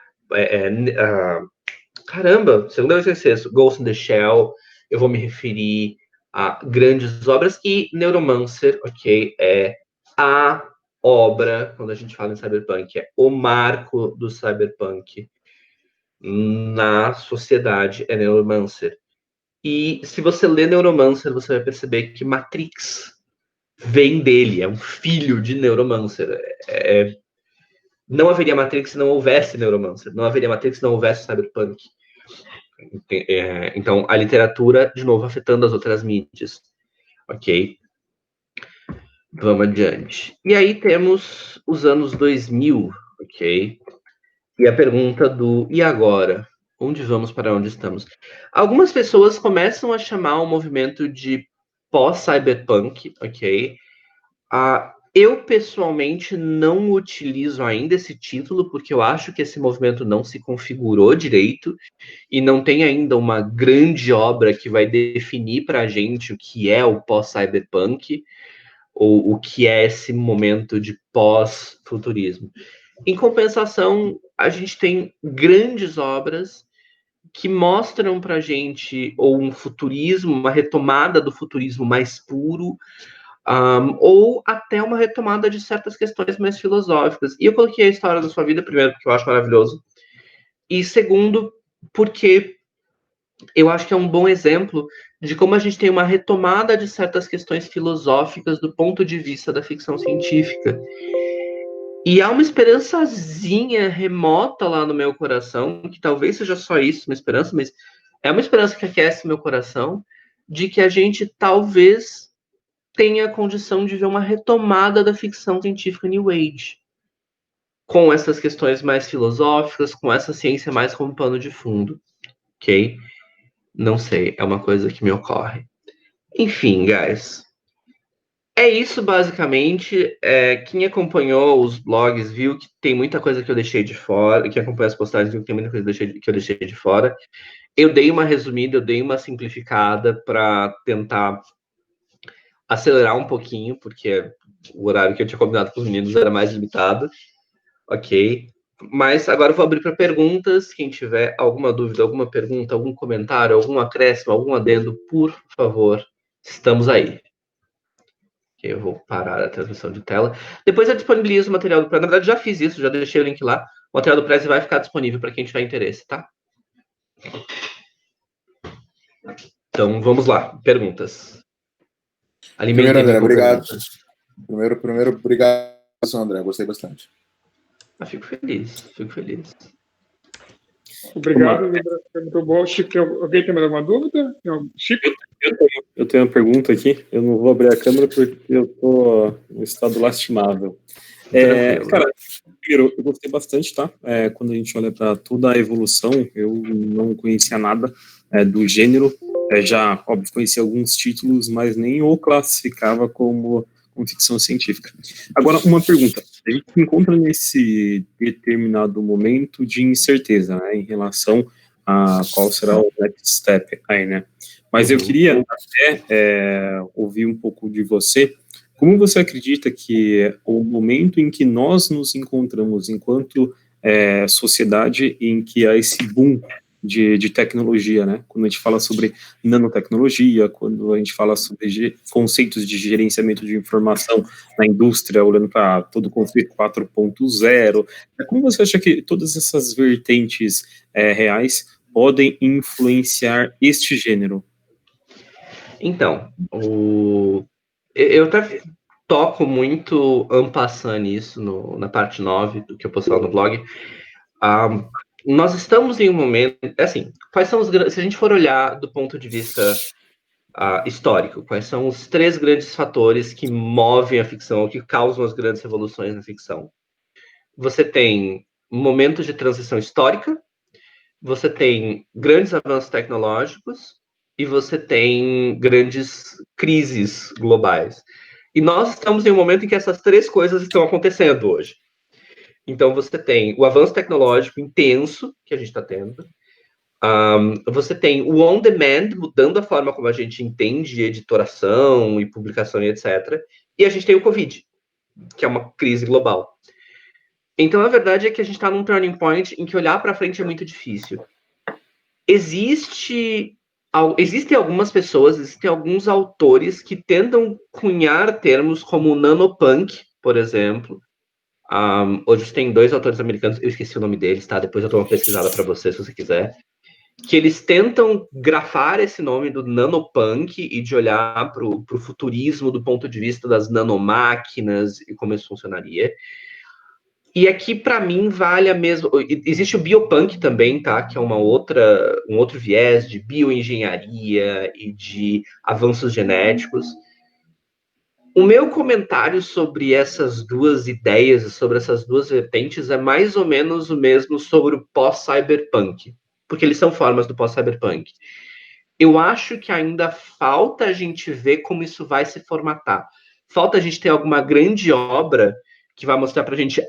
caramba, segunda vez que eu esqueço, Ghost in the Shell, eu vou me referir a grandes obras, e Neuromancer, ok, é a obra, quando a gente fala em cyberpunk, é o marco do cyberpunk na sociedade, é Neuromancer. E se você lê Neuromancer, você vai perceber que Matrix vem dele, é um filho de Neuromancer. Não haveria Matrix se não houvesse Neuromancer, não haveria Matrix se não houvesse cyberpunk. Então, a literatura, de novo, afetando as outras mídias. Ok? Vamos adiante. E aí temos os anos 2000, ok? E a pergunta do e agora? Onde vamos, para onde estamos? Algumas pessoas começam a chamar o movimento de pós-cyberpunk, ok? Eu, pessoalmente, não utilizo ainda esse título, porque eu acho que esse movimento não se configurou direito e não tem ainda uma grande obra que vai definir para a gente o que é o pós-cyberpunk ou o que é esse momento de pós-futurismo. Em compensação, a gente tem grandes obras que mostram para a gente ou um futurismo, uma retomada do futurismo mais puro, ou até uma retomada de certas questões mais filosóficas. E eu coloquei a história da sua vida, primeiro, porque eu acho maravilhoso, e segundo, porque eu acho que é um bom exemplo de como a gente tem uma retomada de certas questões filosóficas do ponto de vista da ficção científica. E há uma esperançazinha remota lá no meu coração, que talvez seja só isso, uma esperança, mas é uma esperança que aquece meu coração, de que a gente talvez tenha a condição de ver uma retomada da ficção científica New Age, com essas questões mais filosóficas, com essa ciência mais como pano de fundo, ok? Não sei, é uma coisa que me ocorre. Enfim, guys. É isso, basicamente. Quem acompanhou os blogs viu que tem muita coisa que eu deixei de fora. Quem acompanha as postagens viu que tem muita coisa que eu deixei de fora. Eu dei uma resumida, eu dei uma simplificada para tentar acelerar um pouquinho, porque o horário que eu tinha combinado com os meninos era mais limitado. Ok? Mas agora eu vou abrir para perguntas. Quem tiver alguma dúvida, alguma pergunta, algum comentário, algum acréscimo, algum adendo, por favor, estamos aí. Eu vou parar a transmissão de tela. Depois eu disponibilizo o material do Prezi. Na verdade, já fiz isso, já deixei o link lá. O material do Prezi vai ficar disponível para quem tiver interesse, tá? Então, vamos lá. Perguntas. Primeiro, André, obrigado. Perguntas. Primeiro, obrigado, André. Gostei bastante. Fico feliz, fico feliz. Obrigado, muito bom. Chico, alguém tem mais alguma dúvida? Chico? Eu tenho uma pergunta aqui. Eu não vou abrir a câmera porque eu estou em estado lastimável. Cara, primeiro, eu gostei bastante, tá? Quando a gente olha para toda a evolução, eu não conhecia nada do gênero. Já, óbvio, conhecia alguns títulos, mas nem o classificava como ficção científica. Agora, uma pergunta. A gente se encontra nesse determinado momento de incerteza, né, em relação a qual será o next step aí, né? Mas eu queria até ouvir um pouco de você. Como você acredita que o momento em que nós nos encontramos enquanto sociedade, em que há esse boom de tecnologia, né? Quando a gente fala sobre nanotecnologia, quando a gente fala sobre conceitos de gerenciamento de informação na indústria, olhando para todo o conceito 4.0, como você acha que todas essas vertentes reais podem influenciar este gênero? Então, eu até toco muito en passant nisso, na parte 9 do que eu postei lá no blog. Nós estamos em um momento, assim, quais são se a gente for olhar do ponto de vista histórico, quais são os 3 grandes fatores que movem a ficção, que causam as grandes revoluções na ficção? Você tem momentos de transição histórica, você tem grandes avanços tecnológicos e você tem grandes crises globais. E nós estamos em um momento em que essas 3 coisas estão acontecendo hoje. Então, você tem o avanço tecnológico intenso que a gente está tendo, você tem o on-demand mudando a forma como a gente entende editoração e publicação e etc. E a gente tem o Covid, que é uma crise global. Então, a verdade é que a gente está num turning point em que olhar para frente é muito difícil. Existem algumas pessoas, existem alguns autores que tentam cunhar termos como nanopunk, por exemplo. Hoje tem 2 autores americanos, eu esqueci o nome deles, tá? Depois eu dou uma pesquisada para você, se você quiser. Que eles tentam grafar esse nome do nanopunk e de olhar para o futurismo do ponto de vista das nanomáquinas e como isso funcionaria. E aqui, para mim, vale a mesma... Existe o biopunk também, tá? Que é um outro viés de bioengenharia e de avanços genéticos. O meu comentário sobre essas 2 ideias, sobre essas 2 vertentes, é mais ou menos o mesmo sobre o pós-cyberpunk, porque eles são formas do pós-cyberpunk. Eu acho que ainda falta a gente ver como isso vai se formatar. Falta a gente ter alguma grande obra que vai mostrar pra gente,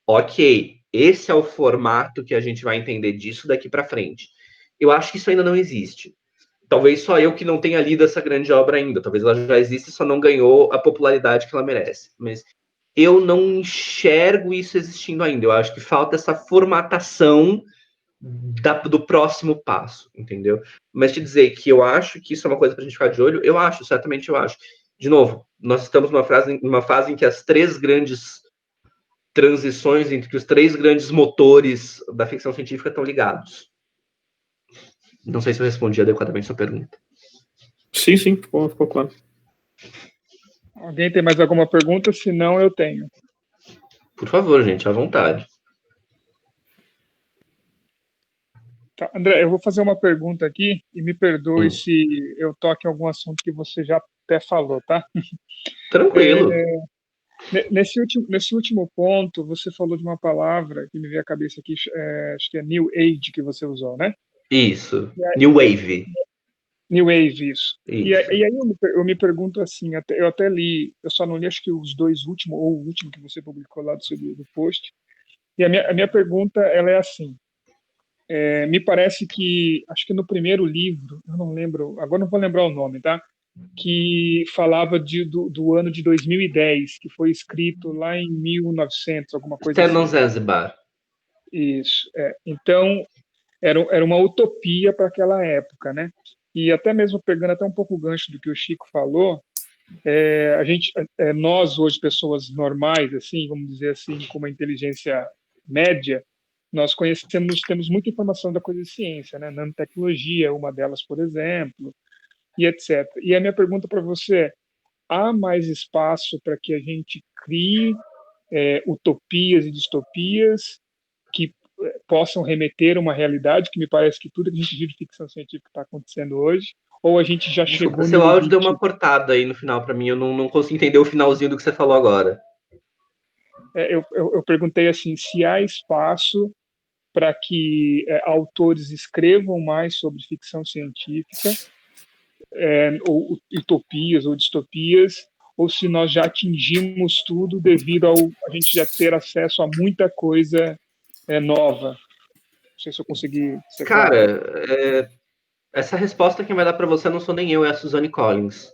ok, esse é o formato que a gente vai entender disso daqui para frente. Eu acho que isso ainda não existe. Talvez só eu que não tenha lido essa grande obra ainda. Talvez ela já exista e só não ganhou a popularidade que ela merece. Mas eu não enxergo isso existindo ainda. Eu acho que falta essa formatação do próximo passo, entendeu? Mas te dizer que eu acho que isso é uma coisa pra gente ficar de olho, eu acho, certamente eu acho. De novo, nós estamos numa fase em que as 3 grandes transições, entre que os 3 grandes motores da ficção científica estão ligados. Não sei se eu respondi adequadamente a sua pergunta. Sim, ficou claro. Alguém tem mais alguma pergunta? Se não, eu tenho. Por favor, gente, à vontade. Tá, André, eu vou fazer uma pergunta aqui e me perdoe se eu toque em algum assunto que você já até falou, tá? Tranquilo. Nesse último ponto, você falou de uma palavra que me veio à cabeça aqui, acho que é New Age que você usou, né? Isso. New Wave. New Wave, isso. Isso. E aí eu me pergunto assim, eu até li, eu só não li acho que os 2 últimos, ou o último que você publicou lá do post, e a minha pergunta, ela é assim, me parece que, acho que no primeiro livro, eu não lembro, agora não vou lembrar o nome, tá? Que falava do ano de 2010, que foi escrito lá em 1900, alguma coisa Sternon assim. Zanzibar. Isso, Então, era uma utopia para aquela época, né? E até mesmo pegando até um pouco o gancho do que o Chico falou, nós hoje, pessoas normais, assim, vamos dizer assim, com uma inteligência média, nós temos muita informação da coisa de ciência, né? Nanotecnologia é uma delas, por exemplo, e etc. E a minha pergunta para você é: há mais espaço para que a gente crie utopias e distopias que possam remeter a uma realidade, que me parece que tudo que a gente vive de ficção científica está acontecendo hoje, ou a gente já Desculpa, chegou seu no áudio deu limite? uma cortada aí no final para mim, eu não consigo entender o finalzinho do que você falou agora. Eu perguntei assim, se há espaço para que autores escrevam mais sobre ficção científica, ou utopias ou distopias, ou se nós já atingimos tudo devido a gente já ter acesso a muita coisa nova. Não sei se eu consegui ser claro. Cara, Essa resposta quem vai dar para você não sou nem eu, é a Suzanne Collins.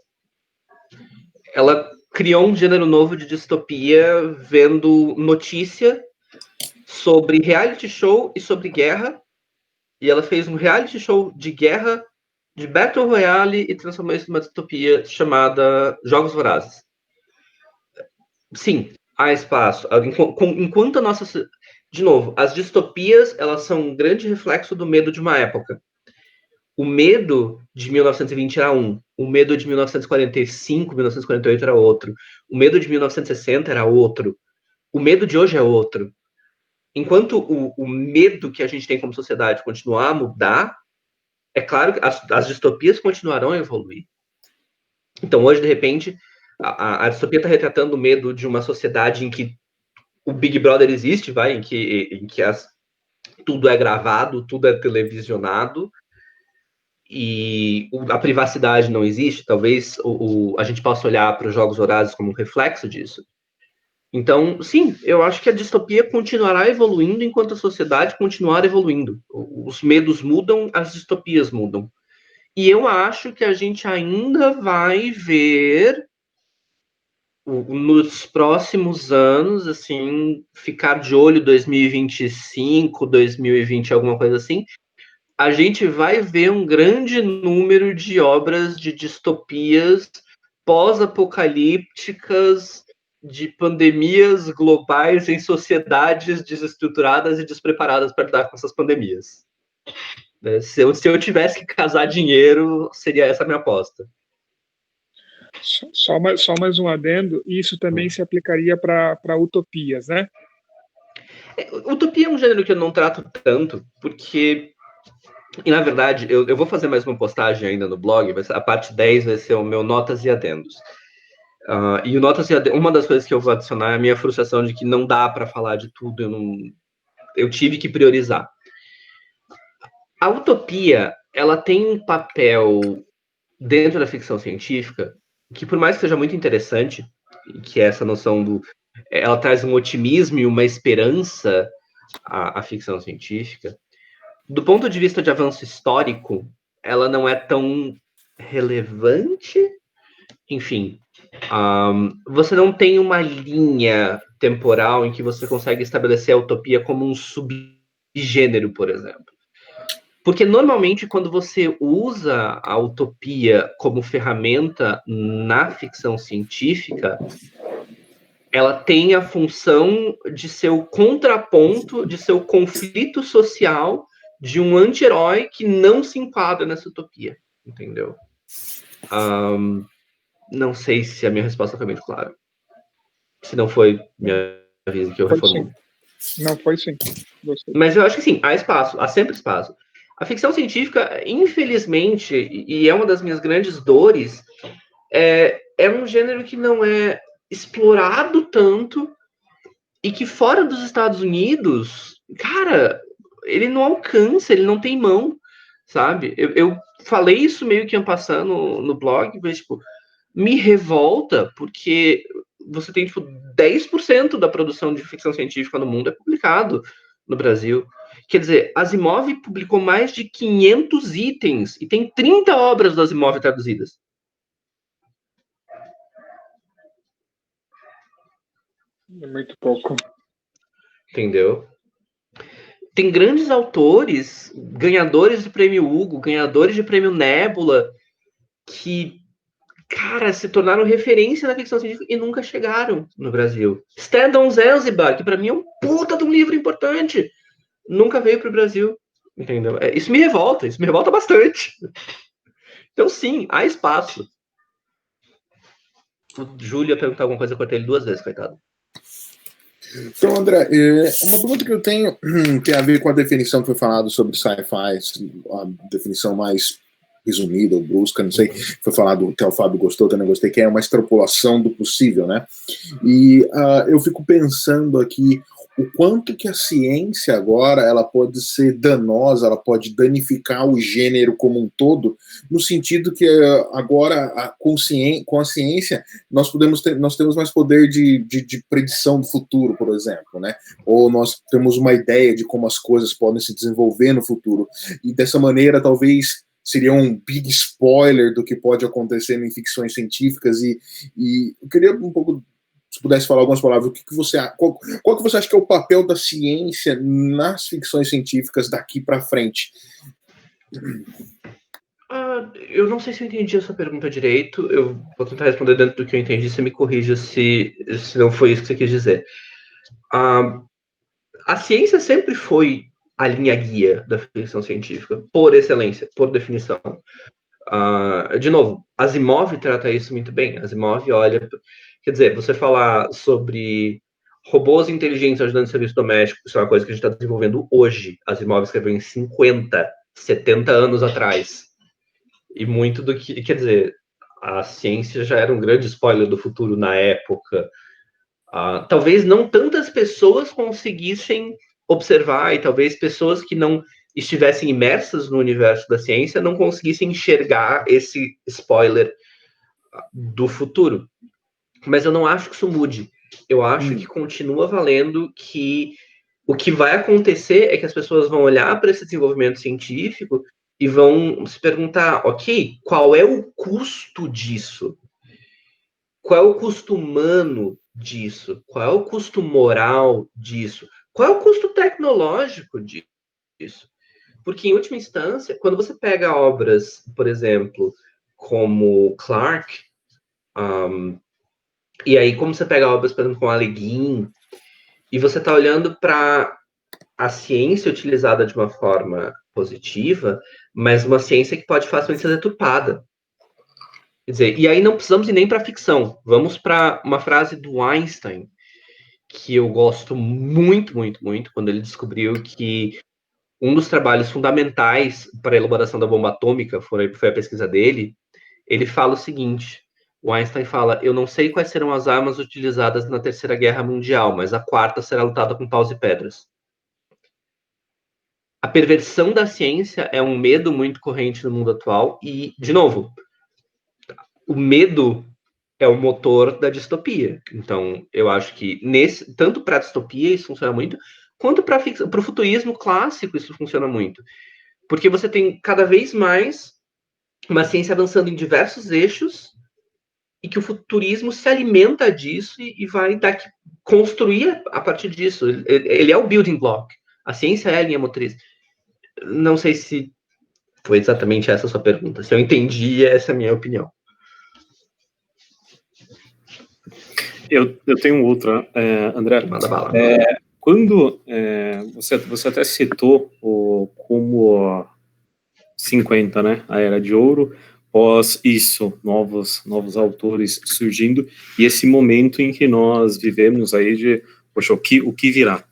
Ela criou um gênero novo de distopia vendo notícia sobre reality show e sobre guerra. E ela fez um reality show de guerra, de Battle Royale, e transformou isso numa distopia chamada Jogos Vorazes. Sim, há espaço. Enquanto a nossa... De novo, as distopias, elas são um grande reflexo do medo de uma época. O medo de 1920 era um. O medo de 1945, 1948 era outro. O medo de 1960 era outro. O medo de hoje é outro. Enquanto o medo que a gente tem como sociedade continuar a mudar, é claro que as distopias continuarão a evoluir. Então, hoje, de repente, a distopia está retratando o medo de uma sociedade em que o Big Brother existe, em que tudo é gravado, tudo é televisionado, e a privacidade não existe. Talvez a gente possa olhar para os Jogos Vorazes como um reflexo disso. Então, sim, eu acho que a distopia continuará evoluindo enquanto a sociedade continuar evoluindo. Os medos mudam, as distopias mudam. E eu acho que a gente ainda vai ver, nos próximos anos, assim, ficar de olho 2025, 2020, alguma coisa assim, a gente vai ver um grande número de obras de distopias pós-apocalípticas, de pandemias globais em sociedades desestruturadas e despreparadas para lidar com essas pandemias. Se eu tivesse que casar dinheiro, seria essa a minha aposta. Só mais um adendo, isso também se aplicaria para utopias, né? Utopia é um gênero que eu não trato tanto, porque, e na verdade, eu vou fazer mais uma postagem ainda no blog, a parte 10 vai ser o meu Notas e Adendos. E o Notas e Adendos, uma das coisas que eu vou adicionar é a minha frustração de que não dá para falar de tudo, eu tive que priorizar. A utopia, ela tem um papel dentro da ficção científica que, por mais que seja muito interessante, que é essa noção ela traz um otimismo e uma esperança à ficção científica, do ponto de vista de avanço histórico, ela não é tão relevante. Enfim, você não tem uma linha temporal em que você consegue estabelecer a utopia como um subgênero, por exemplo. Porque, normalmente, quando você usa a utopia como ferramenta na ficção científica, ela tem a função de ser o contraponto, de ser o conflito social de um anti-herói que não se enquadra nessa utopia, entendeu? Não sei se a minha resposta foi muito clara. Se não foi, me avisa que eu reformulo. Não, foi sim. Gostei. Mas eu acho que sim, há espaço, há sempre espaço. A ficção científica, infelizmente, e é uma das minhas grandes dores, é um gênero que não é explorado tanto e que fora dos Estados Unidos, cara, ele não alcança, ele não tem mão, sabe? Eu falei isso meio que passando no blog, mas, tipo, me revolta porque você tem, tipo, 10% da produção de ficção científica no mundo é publicado no Brasil. Quer dizer, Asimov publicou mais de 500 itens e tem 30 obras do Asimov traduzidas. É muito pouco. Entendeu? Tem grandes autores, ganhadores do prêmio Hugo, ganhadores de prêmio Nebula, que, cara, se tornaram referência na ficção científica e nunca chegaram no Brasil. Stanton Zanzibar, que para mim é um puta de um livro importante, nunca veio para o Brasil, entendeu? Isso me revolta bastante. Então, sim, há espaço. O Júlio ia perguntar alguma coisa, eu cortei ele 2 vezes, coitado. Então, André, uma pergunta que eu tenho tem a ver com a definição que foi falado sobre sci-fi, a definição mais resumida ou brusca, não sei, foi falado, até o Fábio gostou, também gostei, que é uma extrapolação do possível, né? E eu fico pensando aqui o quanto que a ciência agora ela pode ser danosa, ela pode danificar o gênero como um todo, no sentido que agora com a ciência nós temos mais poder de predição do futuro, por exemplo, né? Ou nós temos uma ideia de como as coisas podem se desenvolver no futuro, e dessa maneira talvez seria um big spoiler do que pode acontecer em ficções científicas, e eu queria um pouco, se pudesse falar algumas palavras, qual que você acha que é o papel da ciência nas ficções científicas daqui para frente? Eu não sei se eu entendi essa pergunta direito. Eu vou tentar responder dentro do que eu entendi. Você me corrija se não foi isso que você quis dizer. A ciência sempre foi a linha guia da ficção científica, por excelência, por definição. De novo, Asimov trata isso muito bem. Asimov olha... Quer dizer, você falar sobre robôs inteligentes ajudando no serviço doméstico, isso é uma coisa que a gente está desenvolvendo hoje. Asimov escreveu em 50, 70 anos atrás. E muito do que... Quer dizer, a ciência já era um grande spoiler do futuro na época. Talvez não tantas pessoas conseguissem observar, e talvez pessoas que não estivessem imersas no universo da ciência não conseguissem enxergar esse spoiler do futuro. Mas eu não acho que isso mude. Eu acho que continua valendo que o que vai acontecer é que as pessoas vão olhar para esse desenvolvimento científico e vão se perguntar, ok, qual é o custo disso? Qual é o custo humano disso? Qual é o custo moral disso? Qual é o custo tecnológico disso? Porque, em última instância, quando você pega obras, por exemplo, como Clarke, e aí como você pega obras, por exemplo, com Ale Guin, e você está olhando para a ciência utilizada de uma forma positiva, mas uma ciência que pode facilmente ser deturpada. Quer dizer, e aí não precisamos ir nem para ficção. Vamos para uma frase do Einstein, que eu gosto muito, muito, muito, quando ele descobriu que um dos trabalhos fundamentais para a elaboração da bomba atômica foi a pesquisa dele. Ele fala o seguinte: o Einstein fala, eu não sei quais serão as armas utilizadas na Terceira Guerra Mundial, mas a quarta será lutada com paus e pedras. A perversão da ciência é um medo muito corrente no mundo atual e, de novo, o medo é o motor da distopia. Então, eu acho que tanto para a distopia isso funciona muito, quanto para o futurismo clássico isso funciona muito. Porque você tem cada vez mais uma ciência avançando em diversos eixos e que o futurismo se alimenta disso e vai construir a partir disso. Ele é o building block. A ciência é a linha motriz. Não sei se foi exatamente essa a sua pergunta. Se eu entendi, essa é a minha opinião. Eu tenho outra, André. Manda bala. Quando você até citou como 50, né? A Era de Ouro, pós isso, novos autores surgindo, e esse momento em que nós vivemos aí de, poxa, o que virá?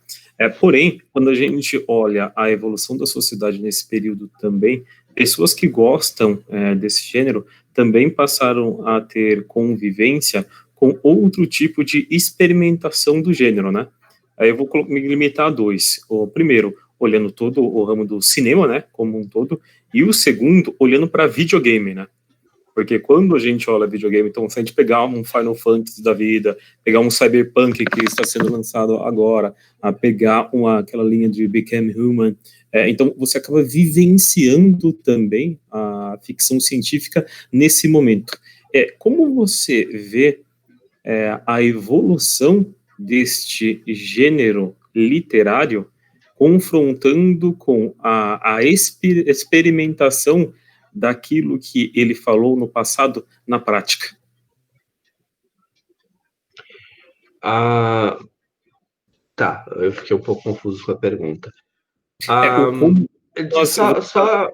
Porém, quando a gente olha a evolução da sociedade nesse período também, pessoas que gostam desse gênero também passaram a ter convivência com outro tipo de experimentação do gênero, né? Aí eu vou me limitar a dois. O primeiro, olhando todo o ramo do cinema, né, como um todo, e o segundo, olhando para videogame, né? Porque quando a gente olha videogame, então, se a gente pegar um Final Fantasy da vida, pegar um Cyberpunk que está sendo lançado agora, a pegar aquela linha de Become Human, então você acaba vivenciando também a ficção científica nesse momento. Como você vê a evolução deste gênero literário confrontando com a experimentação daquilo que ele falou no passado na prática? Tá, eu fiquei um pouco confuso com a pergunta. Só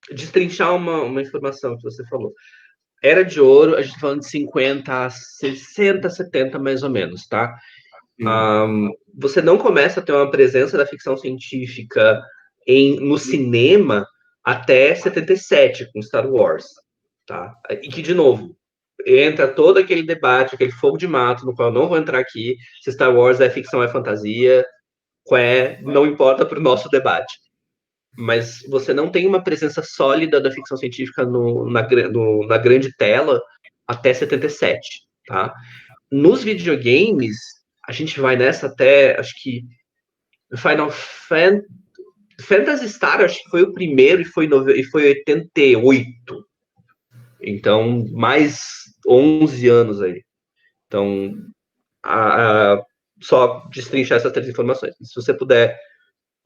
destrinchar uma informação que você falou. Era de Ouro, a gente tá falando de 50 a 60, 70 mais ou menos, tá? Você não começa a ter uma presença da ficção científica no cinema até 77, com Star Wars, tá? E que, de novo, entra todo aquele debate, aquele fogo de mato, no qual eu não vou entrar aqui, se Star Wars é ficção ou é fantasia, não importa para o nosso debate. Mas você não tem uma presença sólida da ficção científica na grande tela até 77, tá? Nos videogames, a gente vai nessa até, acho que Final Fantasy, Phantasy Star, acho que foi o primeiro e foi 88. Então, mais 11 anos aí. Então, só destrinchar essas 3 informações. Se você puder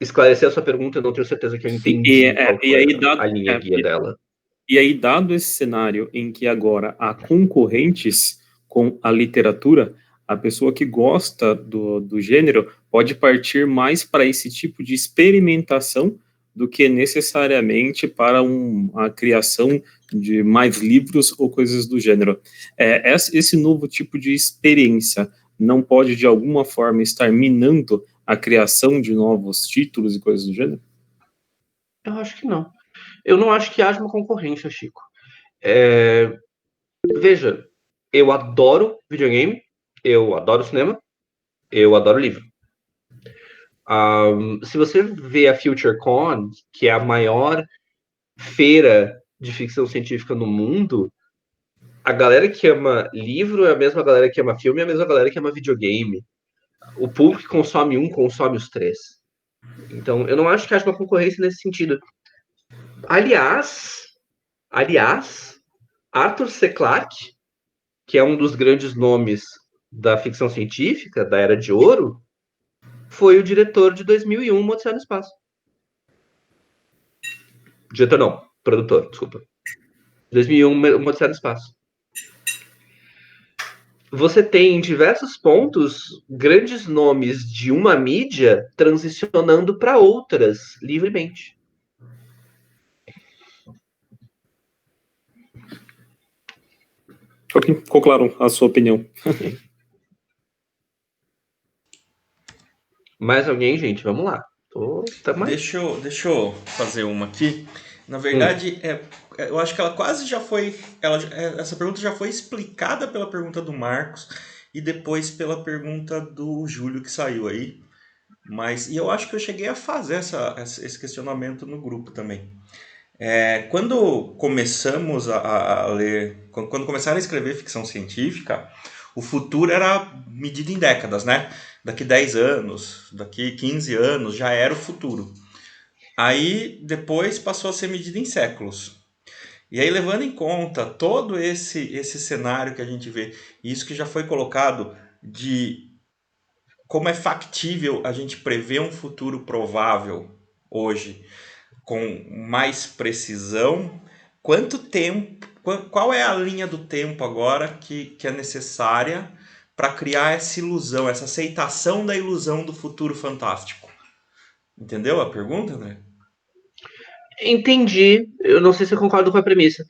esclarecer a sua pergunta, eu não tenho certeza que eu entendi qual foi a linha guia dela. E aí, dado esse cenário em que agora há concorrentes com a literatura, a pessoa que gosta do gênero pode partir mais para esse tipo de experimentação do que necessariamente para a criação de mais livros ou coisas do gênero. Esse novo tipo de experiência não pode, de alguma forma, estar minando a criação de novos títulos e coisas do gênero? Eu acho que não. Eu não acho que haja uma concorrência, Chico. Veja, eu adoro videogame, eu adoro cinema, eu adoro livro. Se você vê a FutureCon, que é a maior feira de ficção científica no mundo, a galera que ama livro é a mesma galera que ama filme, é a mesma galera que ama videogame. O público que consome um, consome os 3. Então, eu não acho que haja uma concorrência nesse sentido. Aliás, Arthur C. Clarke, que é um dos grandes nomes da ficção científica, da Era de Ouro, foi o diretor de 2001, Odisseia no Espaço. Diretor não, produtor, desculpa. 2001, Odisseia no Espaço. Você tem em diversos pontos grandes nomes de uma mídia transicionando para outras livremente. Ok, ficou claro a sua opinião. Mais alguém, gente? Vamos lá. Deixa eu fazer uma aqui. Na verdade, eu acho que ela quase já foi... essa pergunta já foi explicada pela pergunta do Marcos e depois pela pergunta do Júlio que saiu aí. E eu acho que eu cheguei a fazer esse questionamento no grupo também. Quando começamos a ler... Quando começaram a escrever ficção científica, o futuro era medido em décadas, né? Daqui 10 anos, daqui 15 anos, já era o futuro. Aí, depois, passou a ser medido em séculos. E aí, levando em conta todo esse cenário que a gente vê, isso que já foi colocado de como é factível a gente prever um futuro provável hoje, com mais precisão, quanto tempo, qual é a linha do tempo agora que é necessária para criar essa ilusão, essa aceitação da ilusão do futuro fantástico? Entendeu a pergunta, André? Entendi. Eu não sei se eu concordo com a premissa.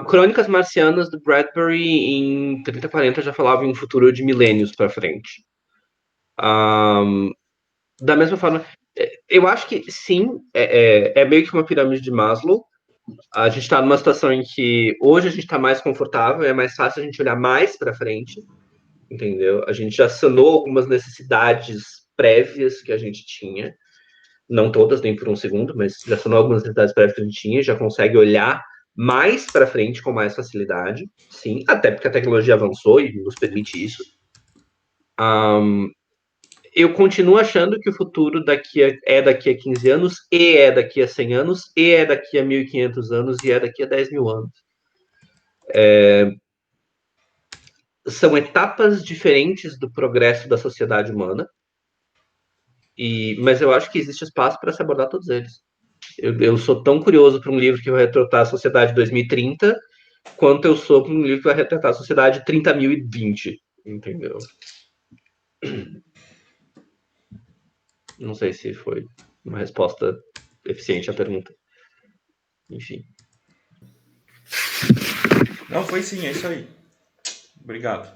Crônicas Marcianas do Bradbury em 3040 já falava em um futuro de milênios para frente. Da mesma forma, eu acho que sim, é meio que uma pirâmide de Maslow. A gente está numa situação em que hoje a gente está mais confortável, é mais fácil a gente olhar mais para frente, entendeu? A gente já sanou algumas necessidades prévias que a gente tinha. Não todas, nem por um segundo, mas já sanou algumas necessidades prévias que a gente tinha, já consegue olhar mais para frente com mais facilidade, sim, até porque a tecnologia avançou e nos permite isso. Eu continuo achando que o futuro daqui a 15 anos, e é daqui a 100 anos, e é daqui a 1.500 anos, e é daqui a 10 mil anos. São etapas diferentes do progresso da sociedade humana, mas eu acho que existe espaço para se abordar todos eles. Eu sou tão curioso para um livro que vai retratar a sociedade 2030, quanto eu sou para um livro que vai retratar a sociedade 30.020, entendeu? Não sei se foi uma resposta eficiente à pergunta. Enfim. Não, foi sim, é isso aí. Obrigado.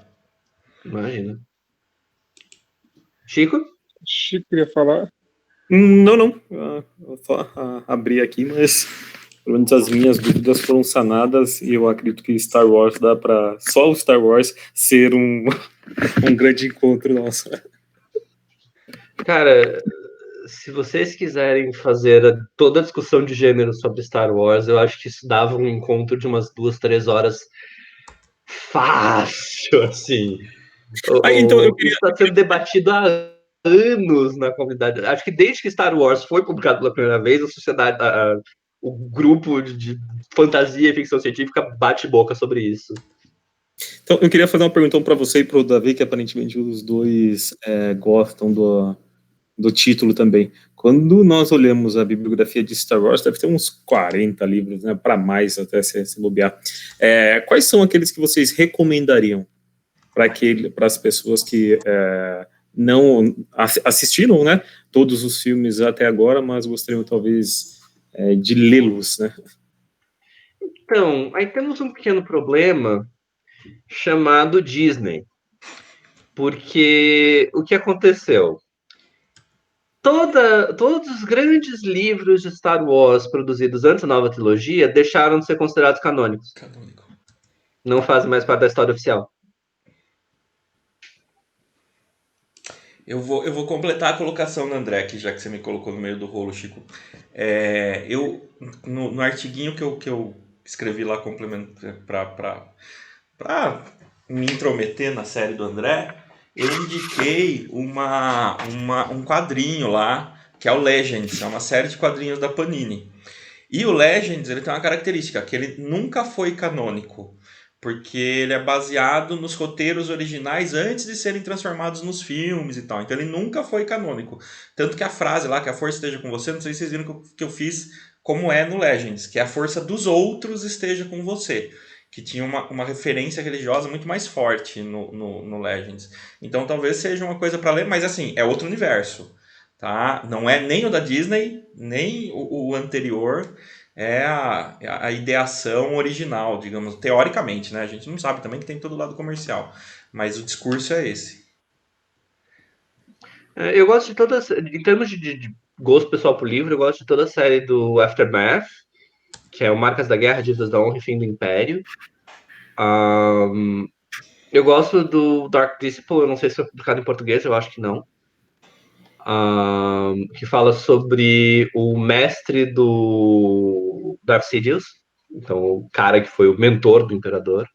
Imagina. Chico? Chico queria falar. Não. Eu só abri aqui, mas pelo menos as minhas dúvidas foram sanadas e eu acredito que Star Wars dá para só o Star Wars ser um grande encontro nosso. Cara, se vocês quiserem fazer toda a discussão de gênero sobre Star Wars, eu acho que isso dava um encontro de umas 2, 3 horas fácil, assim. Então eu queria... Isso está sendo debatido há anos na comunidade. Acho que desde que Star Wars foi publicado pela primeira vez, a sociedade, o grupo de fantasia e ficção científica bate boca sobre isso. Então, eu queria fazer uma pergunta para você e para o Davi, que aparentemente os dois gostam do título também. Quando nós olhamos a bibliografia de Star Wars, deve ter uns 40 livros, né, para mais até se bobear. Quais são aqueles que vocês recomendariam para as pessoas que não assistiram, né, todos os filmes até agora, mas gostariam talvez de lê-los, né? Então, aí temos um pequeno problema chamado Disney. Porque o que aconteceu? Todos os grandes livros de Star Wars produzidos antes da nova trilogia deixaram de ser considerados canônicos. Canônico. Não fazem mais parte da história oficial. Eu vou completar a colocação do André aqui, já que você me colocou no meio do rolo, Chico. No artiguinho que eu escrevi lá para me intrometer na série do André, eu indiquei um quadrinho lá, que é o Legends, é uma série de quadrinhos da Panini. E o Legends, ele tem uma característica, que ele nunca foi canônico, porque ele é baseado nos roteiros originais antes de serem transformados nos filmes e tal. Então ele nunca foi canônico. Tanto que a frase lá, que a força esteja com você, não sei se vocês viram que eu fiz como é no Legends, que a força dos outros esteja com você. Que tinha uma referência religiosa muito mais forte no Legends. Então talvez seja uma coisa para ler, mas assim, é outro universo. Tá? Não é nem o da Disney, nem o anterior. É a ideação original, digamos, teoricamente, né? A gente não sabe também que tem todo o lado comercial, mas o discurso é esse. Eu gosto de todas, em termos de gosto pessoal por livro, eu gosto de toda a série do Aftermath, que é o Marcas da Guerra, Dívidas da Honra e Fim do Império. Eu gosto do Dark Disciple, eu não sei se foi publicado em português, eu acho que não. Que fala sobre o mestre do Darth Sidious, então o cara que foi o mentor do imperador,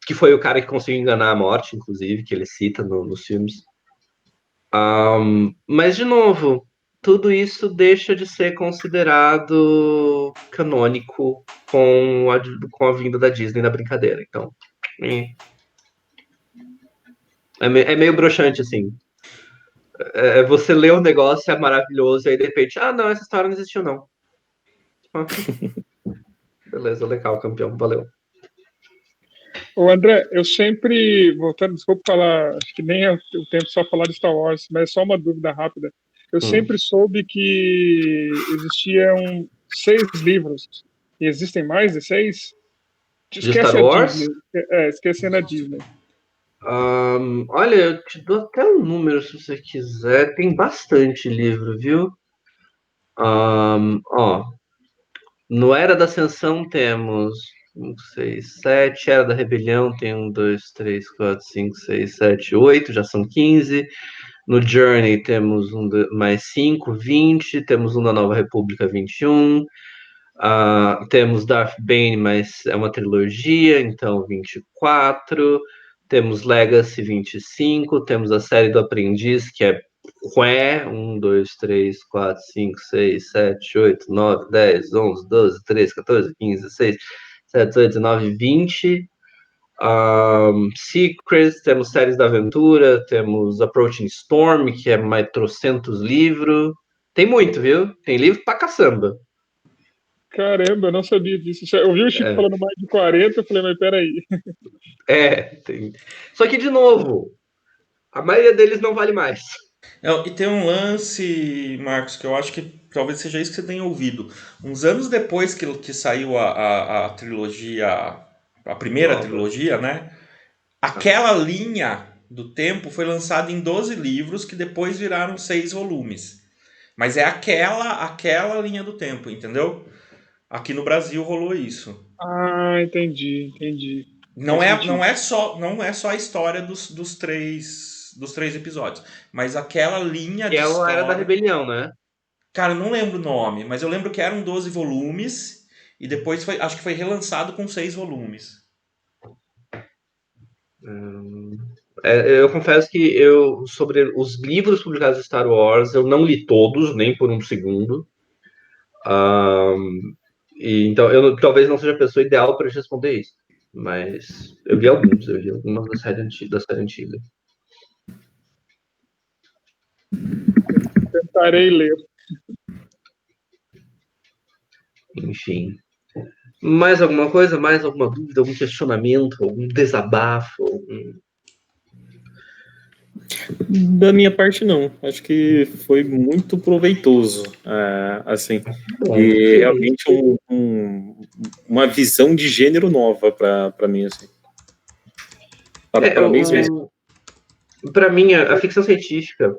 que foi o cara que conseguiu enganar a morte, inclusive, que ele cita nos filmes. Mas, de novo, tudo isso deixa de ser considerado canônico com a vinda da Disney na brincadeira. Então, é meio broxante, assim. Você lê um negócio, é maravilhoso, e aí de repente, não, essa história não existiu, não. Beleza, legal, campeão, valeu. Ô André, eu sempre, voltando, desculpa falar, acho que nem é o tempo só falar de Star Wars, mas é só uma dúvida rápida. Eu sempre soube que existiam 6 livros, e existem mais de 6? De Star Wars? Disney. Esquecendo a Disney. Olha, eu te dou até um número se você quiser. Tem bastante livro, viu? No Era da Ascensão temos 5, 6, 7. Era da Rebelião tem 1, 2, 3, 4, 5, 6, 7, 8. Já são 15. No Journey temos mais 5, 20. Temos um da Nova República, 21. Temos Darth Bane, mas é uma trilogia, então 24. Temos Legacy, 25. Temos a série do Aprendiz, que é 1, 2, 3, 4, 5, 6, 7, 8, 9, 10, 11, 12, 13, 14, 15, 16, 17, 18, 19, 20. Secrets, temos séries da aventura, temos Approaching Storm, que é mais trocentos livros. Tem muito, viu? Tem livro pra caçamba. Caramba, eu não sabia disso. Eu ouvi o Chico falando mais de 40, eu falei, mas peraí. Tem. Só que, de novo, a maioria deles não vale mais. E tem um lance, Marcos, que eu acho que talvez seja isso que você tenha ouvido. Uns anos depois que saiu a trilogia, a primeira trilogia, né? Aquela linha do tempo foi lançada em 12 livros que depois viraram 6 volumes. Mas é aquela linha do tempo, entendeu? Aqui no Brasil rolou isso. Entendi. Não é só a história dos três episódios, mas aquela linha de história. Era da Rebelião, né? Cara, eu não lembro o nome, mas eu lembro que eram 12 volumes e depois acho que foi relançado com 6 volumes. Eu confesso que sobre os livros publicados de Star Wars, eu não li todos, nem por um segundo. Então, eu talvez não seja a pessoa ideal para te responder isso. Mas eu vi algumas da série antiga. Tentarei ler. Enfim. Mais alguma coisa? Mais alguma dúvida? Algum questionamento? Algum desabafo? Da minha parte, não. Acho que foi muito proveitoso, assim. E realmente uma visão de gênero nova para mim, assim. Parabéns mesmo. Para mim, a ficção científica,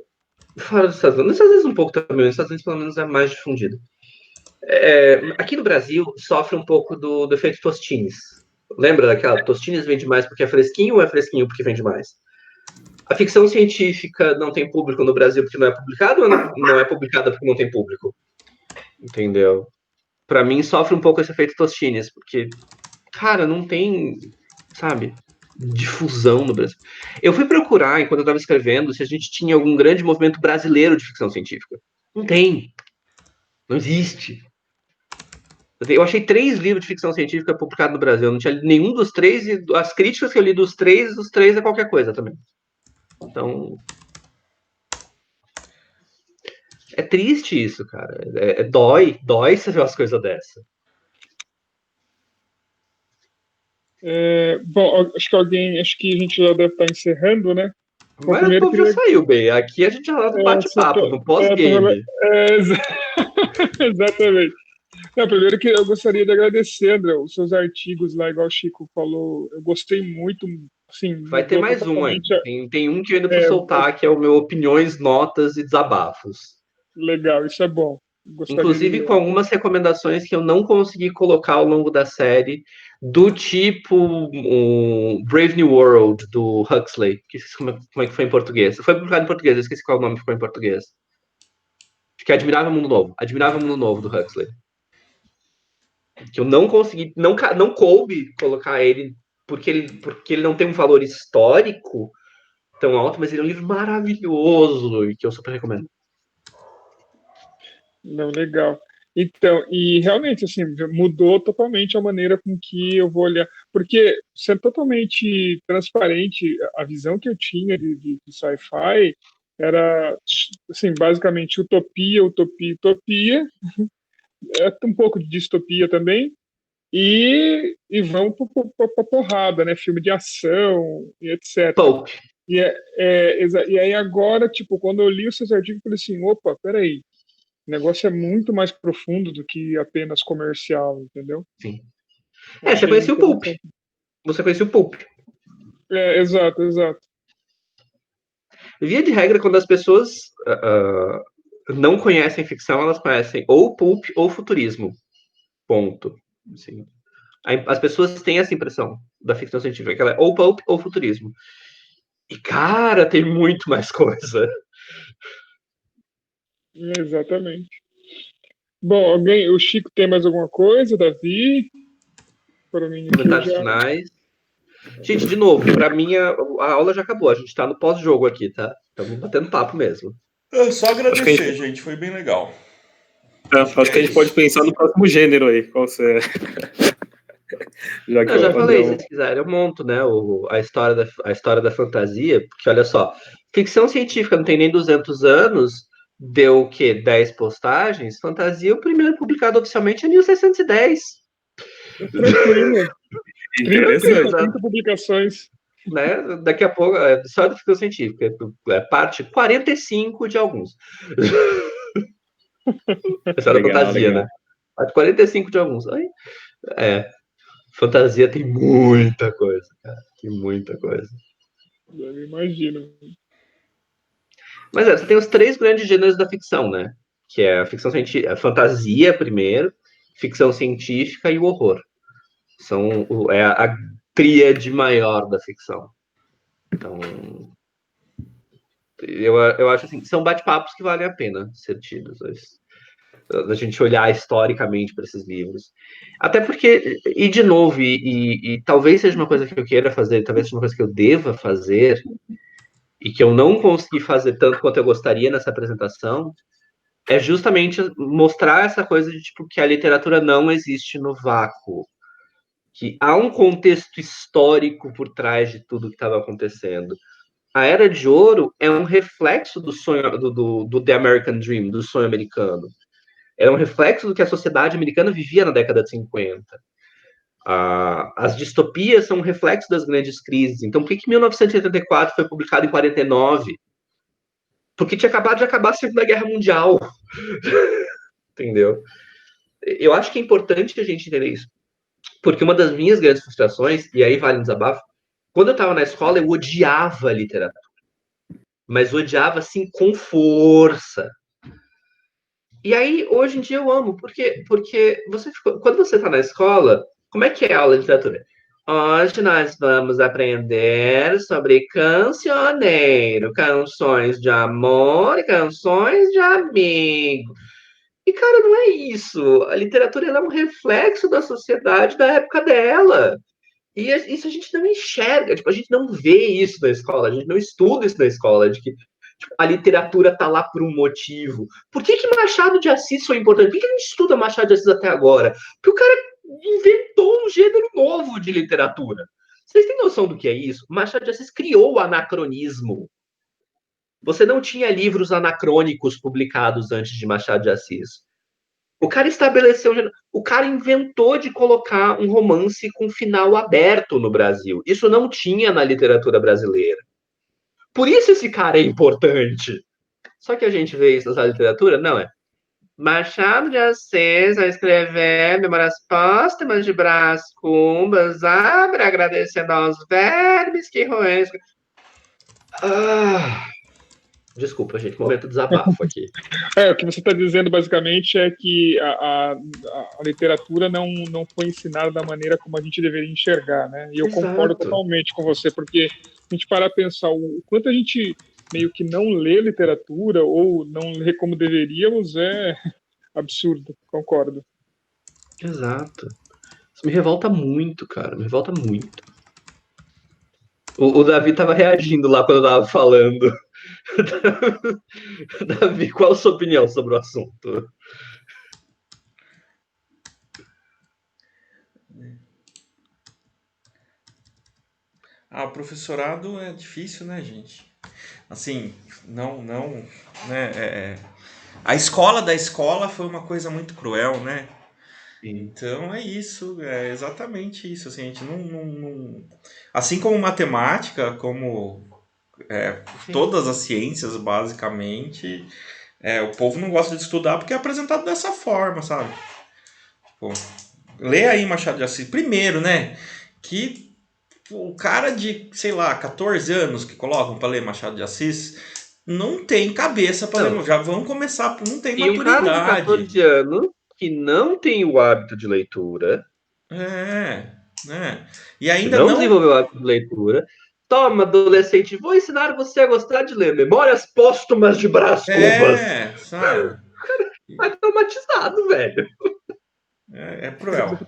fora dos Estados Unidos, nos Estados Unidos um pouco também, nos Estados Unidos pelo menos é mais difundido. Aqui no Brasil, sofre um pouco do efeito Tostines. Lembra daquela? Tostines vende mais porque é fresquinho ou é fresquinho porque vende mais? A ficção científica não tem público no Brasil porque não é publicado ou não é publicada porque não tem público? Entendeu? Para mim, sofre um pouco esse efeito Tostines, porque, cara, não tem, sabe, difusão no Brasil. Eu fui procurar, enquanto eu estava escrevendo, se a gente tinha algum grande movimento brasileiro de ficção científica. Não tem. Não existe. Eu achei 3 livros de ficção científica publicados no Brasil. Eu não tinha lido nenhum dos 3, e as críticas que eu li dos 3, os 3 é qualquer coisa também. Então. É triste isso, cara. Dói você ver umas coisas dessa. Bom, acho que a gente já deve estar encerrando, né? Bom, Mas o povo já saiu, bem. Aqui a gente já bate-papo, no pós-game. Exatamente. Não, primeiro que eu gostaria de agradecer, André, os seus artigos lá, igual o Chico falou, eu gostei muito, assim... Vai ter mais um ainda. Tem um que eu ainda vou soltar, que é o meu Opiniões, Notas e Desabafos. Legal, isso é bom. Inclusive com algumas recomendações que eu não consegui colocar ao longo da série, do tipo Brave New World, do Huxley, que como é que foi em português. Foi publicado em português, eu esqueci qual o nome que ficou em português. Acho que é Admirável Mundo Novo, do Huxley. Que eu não consegui, não coube colocar ele, porque ele não tem um valor histórico tão alto, mas ele é um livro maravilhoso e que eu super recomendo. Não, legal. Então, e realmente, assim, mudou totalmente a maneira com que eu vou olhar, porque, sendo totalmente transparente, a visão que eu tinha de sci-fi era, assim, basicamente utopia, um pouco de distopia também, e vão pra porrada, né, filme de ação, e etc. Pulp. E aí agora, tipo, quando eu li os seus artigos, eu falei assim, opa, peraí, o negócio é muito mais profundo do que apenas comercial, entendeu? Sim. Você conhecia o Pulp. Você conhecia o Pulp. Exato. Via de regra, quando as pessoas não conhecem ficção, elas conhecem ou Pulp ou futurismo. Ponto. Assim, as pessoas têm essa impressão da ficção científica, que ela é ou Pulp ou futurismo. E, cara, tem muito mais coisa. Exatamente. Bom, o Chico tem mais alguma coisa, Davi? Para mim, comentários finais. Gente, de novo, pra mim a aula já acabou. A gente tá no pós-jogo aqui, tá? Estamos batendo papo mesmo. Só agradecer, gente. Foi bem legal. Acho que a gente pode pensar no próximo gênero aí. Qual você... Eu já falei, se vocês quiserem, eu monto, né? A história da fantasia, porque olha só, ficção científica não tem nem 200 anos, deu o quê? 10 postagens? Fantasia, o primeiro publicado oficialmente é 1610. Tranquilo. 30 publicações. Né? Daqui a pouco, só da ficção científica, parte 45 de alguns. Essa era fantasia, legal. Né? Parte 45 de alguns. Aí, fantasia tem muita coisa, cara. Tem muita coisa. Eu imagino. Mas você tem os 3 grandes gêneros da ficção, né? Que é a ficção científica, a fantasia primeiro, ficção científica e o horror. É a tríade maior da ficção. Então, eu acho assim, são bate-papos que valem a pena ser tidos. A gente olhar historicamente para esses livros. Até porque, de novo, e talvez seja uma coisa que eu queira fazer, talvez seja uma coisa que eu deva fazer, que eu não consegui fazer tanto quanto eu gostaria nessa apresentação, é justamente mostrar essa coisa de tipo que a literatura não existe no vácuo, que há um contexto histórico por trás de tudo que estava acontecendo. A Era de Ouro é um reflexo do sonho do The American Dream, do sonho americano. É um reflexo do que a sociedade americana vivia na década de 50. As distopias são um reflexo das grandes crises. Então, por que 1984 foi publicado em 49? Porque tinha acabado de acabar a Segunda Guerra Mundial. Entendeu? Eu acho que é importante a gente entender isso. Porque uma das minhas grandes frustrações, e aí vale um desabafo, quando eu estava na escola, eu odiava literatura. Mas odiava, assim, com força. E aí, hoje em dia, eu amo. Porque quando você está na escola, como é que é a aula de literatura? Hoje nós vamos aprender sobre cancioneiro, canções de amor e canções de amigo. E, cara, não é isso. A literatura é um reflexo da sociedade da época dela. E isso a gente não enxerga, tipo, a gente não vê isso na escola, a gente não estuda isso na escola, de que tipo, a literatura tá lá por um motivo. Por que Machado de Assis foi importante? Por que a gente estuda Machado de Assis até agora? Porque o cara inventou um gênero novo de literatura. Vocês têm noção do que é isso? Machado de Assis criou o anacronismo. Você não tinha livros anacrônicos publicados antes de Machado de Assis. O cara estabeleceu. O cara inventou de colocar um romance com final aberto no Brasil. Isso não tinha na literatura brasileira. Por isso esse cara é importante. Só que a gente vê isso na literatura? Não é. Machado de Assis a escrever Memórias Póstumas de Brás Cubas, abre agradecendo aos vermes que roem. Desculpa, gente, momento de desabafo aqui. O que você está dizendo basicamente é que a literatura não foi ensinada da maneira como a gente deveria enxergar, né? E eu concordo totalmente com você, porque a gente parar a pensar o quanto a gente meio que não lê literatura ou não lê como deveríamos é absurdo, concordo. Exato. Isso me revolta muito, cara, me revolta muito. O Davi tava reagindo lá quando eu tava falando. Davi, qual a sua opinião sobre o assunto? O professorado é difícil, né, gente? Assim, não, né? A escola da escola foi uma coisa muito cruel, né? Então é isso, é exatamente isso. Assim, a gente não... Assim como matemática, como todas as ciências, basicamente, o povo não gosta de estudar porque é apresentado dessa forma, sabe? Tipo, lê aí Machado de Assis. Primeiro, né? Que o cara de, sei lá, 14 anos que colocam para ler Machado de Assis não tem cabeça para ler. Já vão começar, não tem e maturidade. Um cara de 14 anos que não tem o hábito de leitura. Né? E ainda não desenvolveu o hábito de leitura. Toma, adolescente, vou ensinar você a gostar de ler Memórias Póstumas de Brás Cubas. Sabe? Vai traumatizado, velho. É cruel.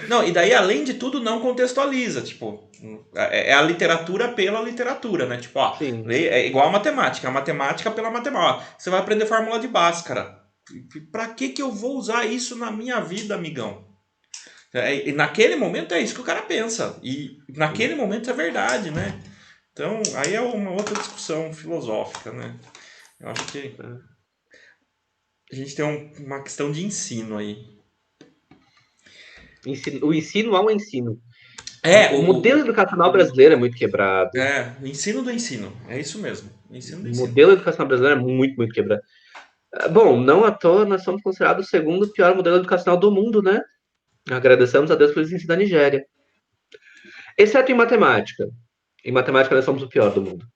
Não, e daí, além de tudo, não contextualiza. Tipo, é a literatura pela literatura, né? Tipo, é igual a matemática pela matemática. Você vai aprender fórmula de Bhaskara. Pra que eu vou usar isso na minha vida, amigão? E naquele momento é isso que o cara pensa. E naquele momento é verdade, né? Então, aí é uma outra discussão filosófica, né? Eu acho que a gente tem uma questão de ensino aí. O ensino ao ensino. O modelo educacional brasileiro é muito quebrado. O ensino do ensino. É isso mesmo. O ensino do ensino. Modelo educacional brasileiro é muito, muito quebrado. Bom, não à toa nós somos considerados o segundo pior modelo educacional do mundo, né? Agradecemos a Deus por isso da Nigéria. Exceto em matemática. Em matemática nós somos o pior do mundo.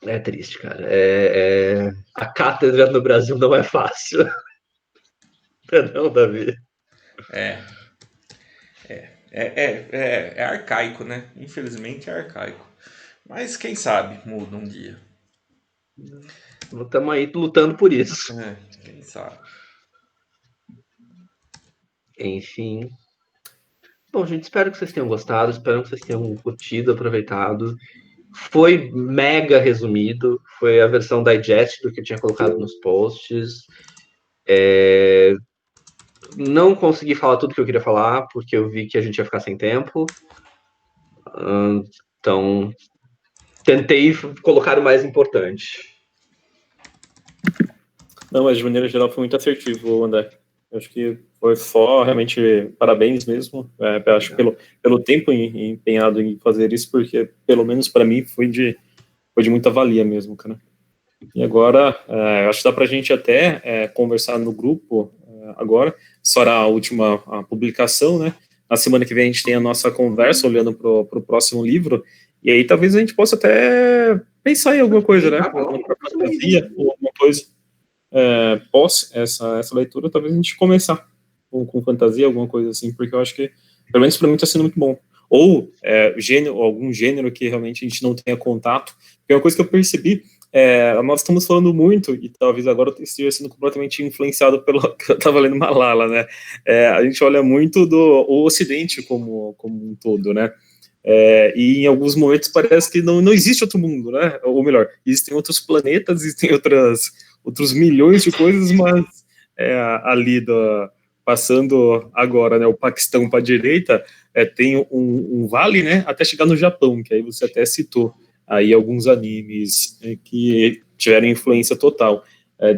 É triste, cara. A cátedra no Brasil não é fácil. Não, Davi. É arcaico, né? Infelizmente é arcaico. Mas quem sabe muda um dia. Estamos aí lutando por isso. Quem sabe. Enfim. Bom, gente, espero que vocês tenham gostado, espero que vocês tenham curtido, aproveitado. Foi mega resumido, foi a versão digest do que eu tinha colocado nos posts. Não consegui falar tudo que eu queria falar, porque eu vi que a gente ia ficar sem tempo. Então, tentei colocar o mais importante. Não, mas de maneira geral foi muito assertivo, André. Eu acho que foi só realmente parabéns mesmo. Eu acho que pelo tempo empenhado em fazer isso, porque pelo menos para mim foi de muita valia mesmo, cara. E agora, acho que dá para a gente até conversar no grupo agora. Será a última publicação, né? Na semana que vem a gente tem a nossa conversa olhando para o próximo livro. E aí talvez a gente possa até pensar em alguma coisa, né? Uma fantasia ou alguma coisa. Pós essa leitura, talvez a gente começar com fantasia, alguma coisa assim, porque eu acho que, pelo menos para mim, está sendo muito bom. Ou algum gênero que realmente a gente não tenha contato. Porque é uma coisa que eu percebi, nós estamos falando muito, e talvez agora eu esteja sendo completamente influenciado pelo que eu estava lendo Malala, né? A gente olha muito o Ocidente como um todo, né? E em alguns momentos parece que não existe outro mundo, né? Ou melhor, existem outros planetas, existem outros milhões de coisas, mas ali passando agora, né, o Paquistão para a direita, tem um vale, né, até chegar no Japão, que aí você até citou aí alguns animes que tiveram influência total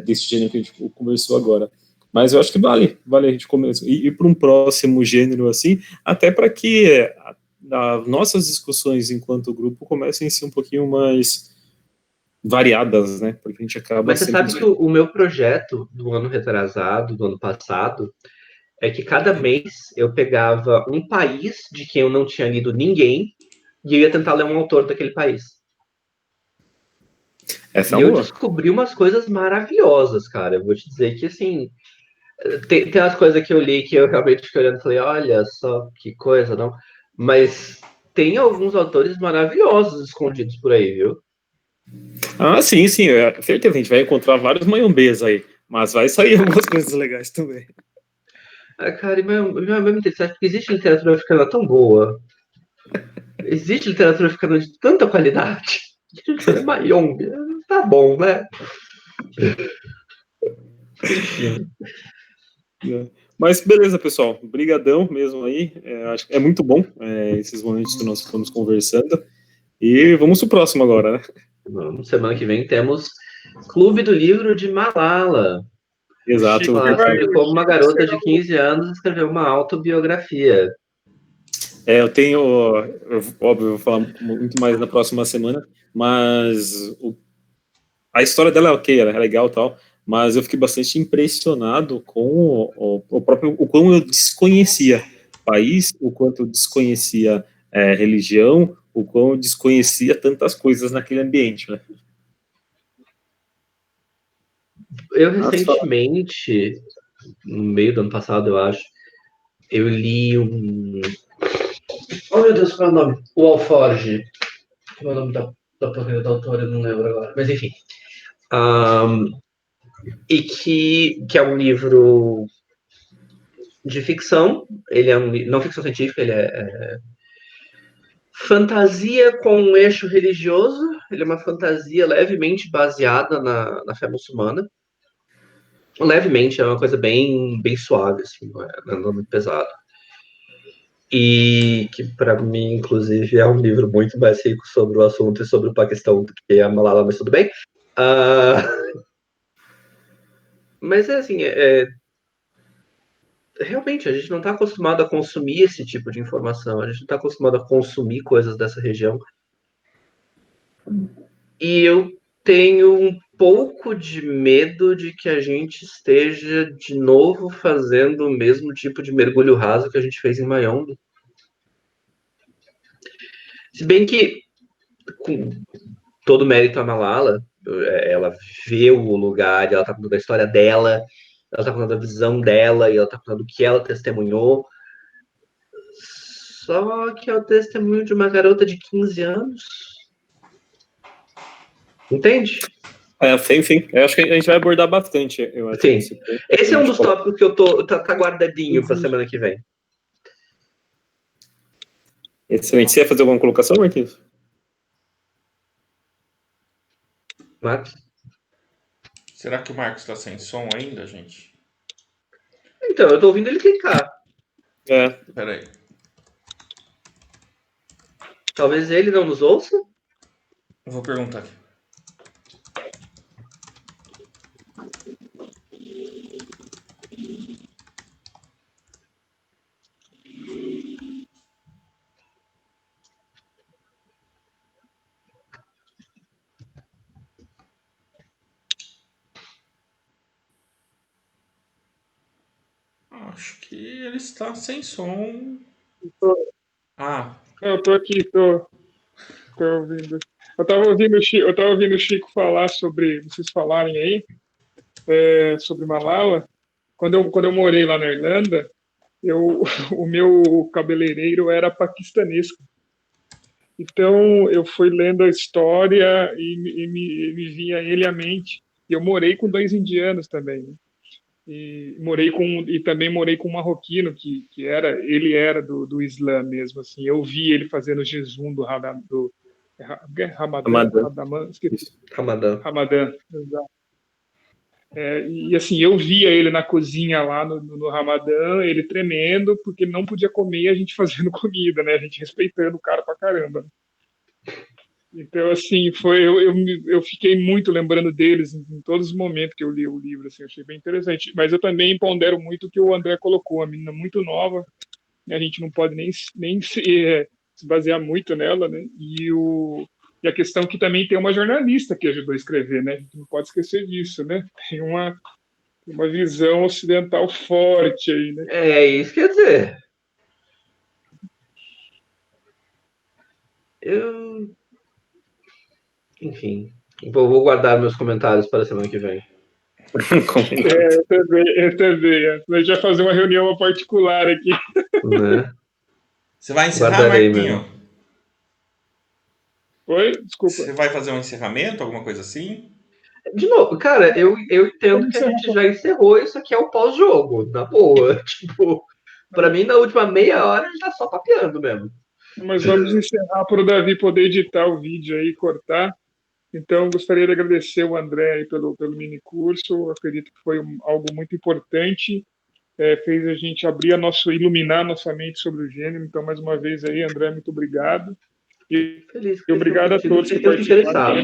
desse gênero que a gente conversou agora. Mas eu acho que vale a gente começar e ir para um próximo gênero assim, até para que nossas discussões enquanto grupo comecem a ser um pouquinho mais variadas, né? Porque a gente acaba. Mas você sabe que o meu projeto do ano retrasado, do ano passado, é que cada mês eu pegava um país de quem eu não tinha lido ninguém e eu ia tentar ler um autor daquele país. Essa e eu descobri umas coisas maravilhosas, cara. Eu vou te dizer que, assim, tem umas coisas que eu li que eu realmente fiquei olhando e falei, olha só que coisa, não? Mas tem alguns autores maravilhosos escondidos por aí, viu? Ah, sim, certeza, a gente vai encontrar vários manhombês aí, mas vai sair algumas coisas legais também. Cara, meu interessante, porque existe literatura africana tão boa. Existe literatura africana de tanta qualidade. A gente fala Mayong, tá bom, né? Enfim. Mas beleza, pessoal. Brigadão mesmo aí. Acho que é muito bom esses momentos que nós estamos conversando. E vamos pro próximo agora, né? Vamos, semana que vem temos Clube do Livro de Malala. Exato. Falar sobre como uma garota de 15 anos escreveu uma autobiografia. Eu tenho, óbvio, eu vou falar muito mais na próxima semana, mas a história dela é ok, ela é legal e tal, mas eu fiquei bastante impressionado com o quão eu desconhecia o país, o quanto eu desconhecia religião, o quão eu desconhecia tantas coisas naquele ambiente, né? Eu recentemente, no meio do ano passado, eu acho, eu li um... Oh, meu Deus, qual é o nome? O Alforge. Qual é o nome da porcaria da autora? Eu não lembro agora. Mas, enfim. E que é um livro de ficção. Ele é não ficção científica, ele é fantasia com um eixo religioso. Ele é uma fantasia levemente baseada na fé muçulmana. Levemente, é uma coisa bem suave, assim, não é muito pesado. E que, para mim, inclusive, é um livro muito mais rico sobre o assunto e sobre o Paquistão do que a Malala, mas tudo bem. Mas é assim, realmente, a gente não está acostumado a consumir esse tipo de informação, a gente não está acostumado a consumir coisas dessa região. E eu tenho um pouco de medo de que a gente esteja de novo fazendo o mesmo tipo de mergulho raso que a gente fez em Mayong. Se bem que, com todo mérito a Malala, ela vê o lugar, ela está contando a história dela, ela está contando a visão dela, e ela está contando o que ela testemunhou. Só que é o testemunho de uma garota de 15 anos. Entende? Sim. Eu acho que a gente vai abordar bastante. Eu acho, Sim. esse ponto. Esse é um dos tópicos que eu tá guardadinho para semana que vem. Excelente. Você ia fazer alguma colocação, Marquinhos? Marcos? Será que o Marcos está sem som ainda, gente? Então, eu tô ouvindo ele clicar. Pera aí. Talvez ele não nos ouça? Eu vou perguntar aqui. Acho que ele está sem som. Eu tô aqui, tô ouvindo. Eu tava ouvindo o Chico falar sobre, vocês falarem aí, sobre Malala. Quando eu morei lá na Irlanda, o meu cabeleireiro era paquistanesco. Então, eu fui lendo a história e me vinha ele à mente. E eu morei com 2 indianos também, né? E também morei com um marroquino ele era do Islã mesmo, assim. Eu vi ele fazendo o jejum do Ramadã, esqueci. Ramadã, exato. E assim, eu via ele na cozinha lá no Ramadã, ele tremendo, porque ele não podia comer e a gente fazendo comida, né? A gente respeitando o cara pra caramba. Então, assim, eu fiquei muito lembrando deles em todos os momentos que eu li o livro, assim, achei bem interessante. Mas eu também pondero muito o que o André colocou, a menina muito nova, né, a gente não pode nem se basear muito nela, né? E a questão que também tem uma jornalista que ajudou a escrever, né? A gente não pode esquecer disso, né? Tem uma visão ocidental forte aí, né? É isso que quer dizer. Enfim, vou guardar meus comentários para a semana que vem. Eu também. A gente vai fazer uma reunião particular aqui. Né? Você vai encerrar, Guardarei Marquinho? mesmo. Oi? Desculpa. Você vai fazer um encerramento, alguma coisa assim? De novo, cara, eu entendo que a gente já encerrou, isso aqui é o pós-jogo, na boa. Tipo, pra mim, na última meia hora, a gente tá só papeando mesmo. Mas vamos encerrar para o Davi poder editar o vídeo aí, cortar. Então, gostaria de agradecer o André aí pelo mini curso. Eu acredito que foi algo muito importante. Fez a gente iluminar nossa mente sobre o gênero. Então, mais uma vez aí, André, muito obrigado. E Feliz obrigado a todos que participaram.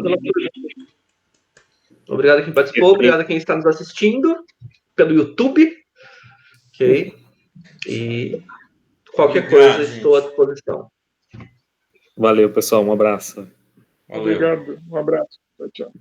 Obrigado a quem participou, obrigado a quem está nos assistindo pelo YouTube. Ok? E qualquer coisa, estou à disposição. Valeu, pessoal. Um abraço. Valeu. Obrigado. Um abraço. Tchau, tchau.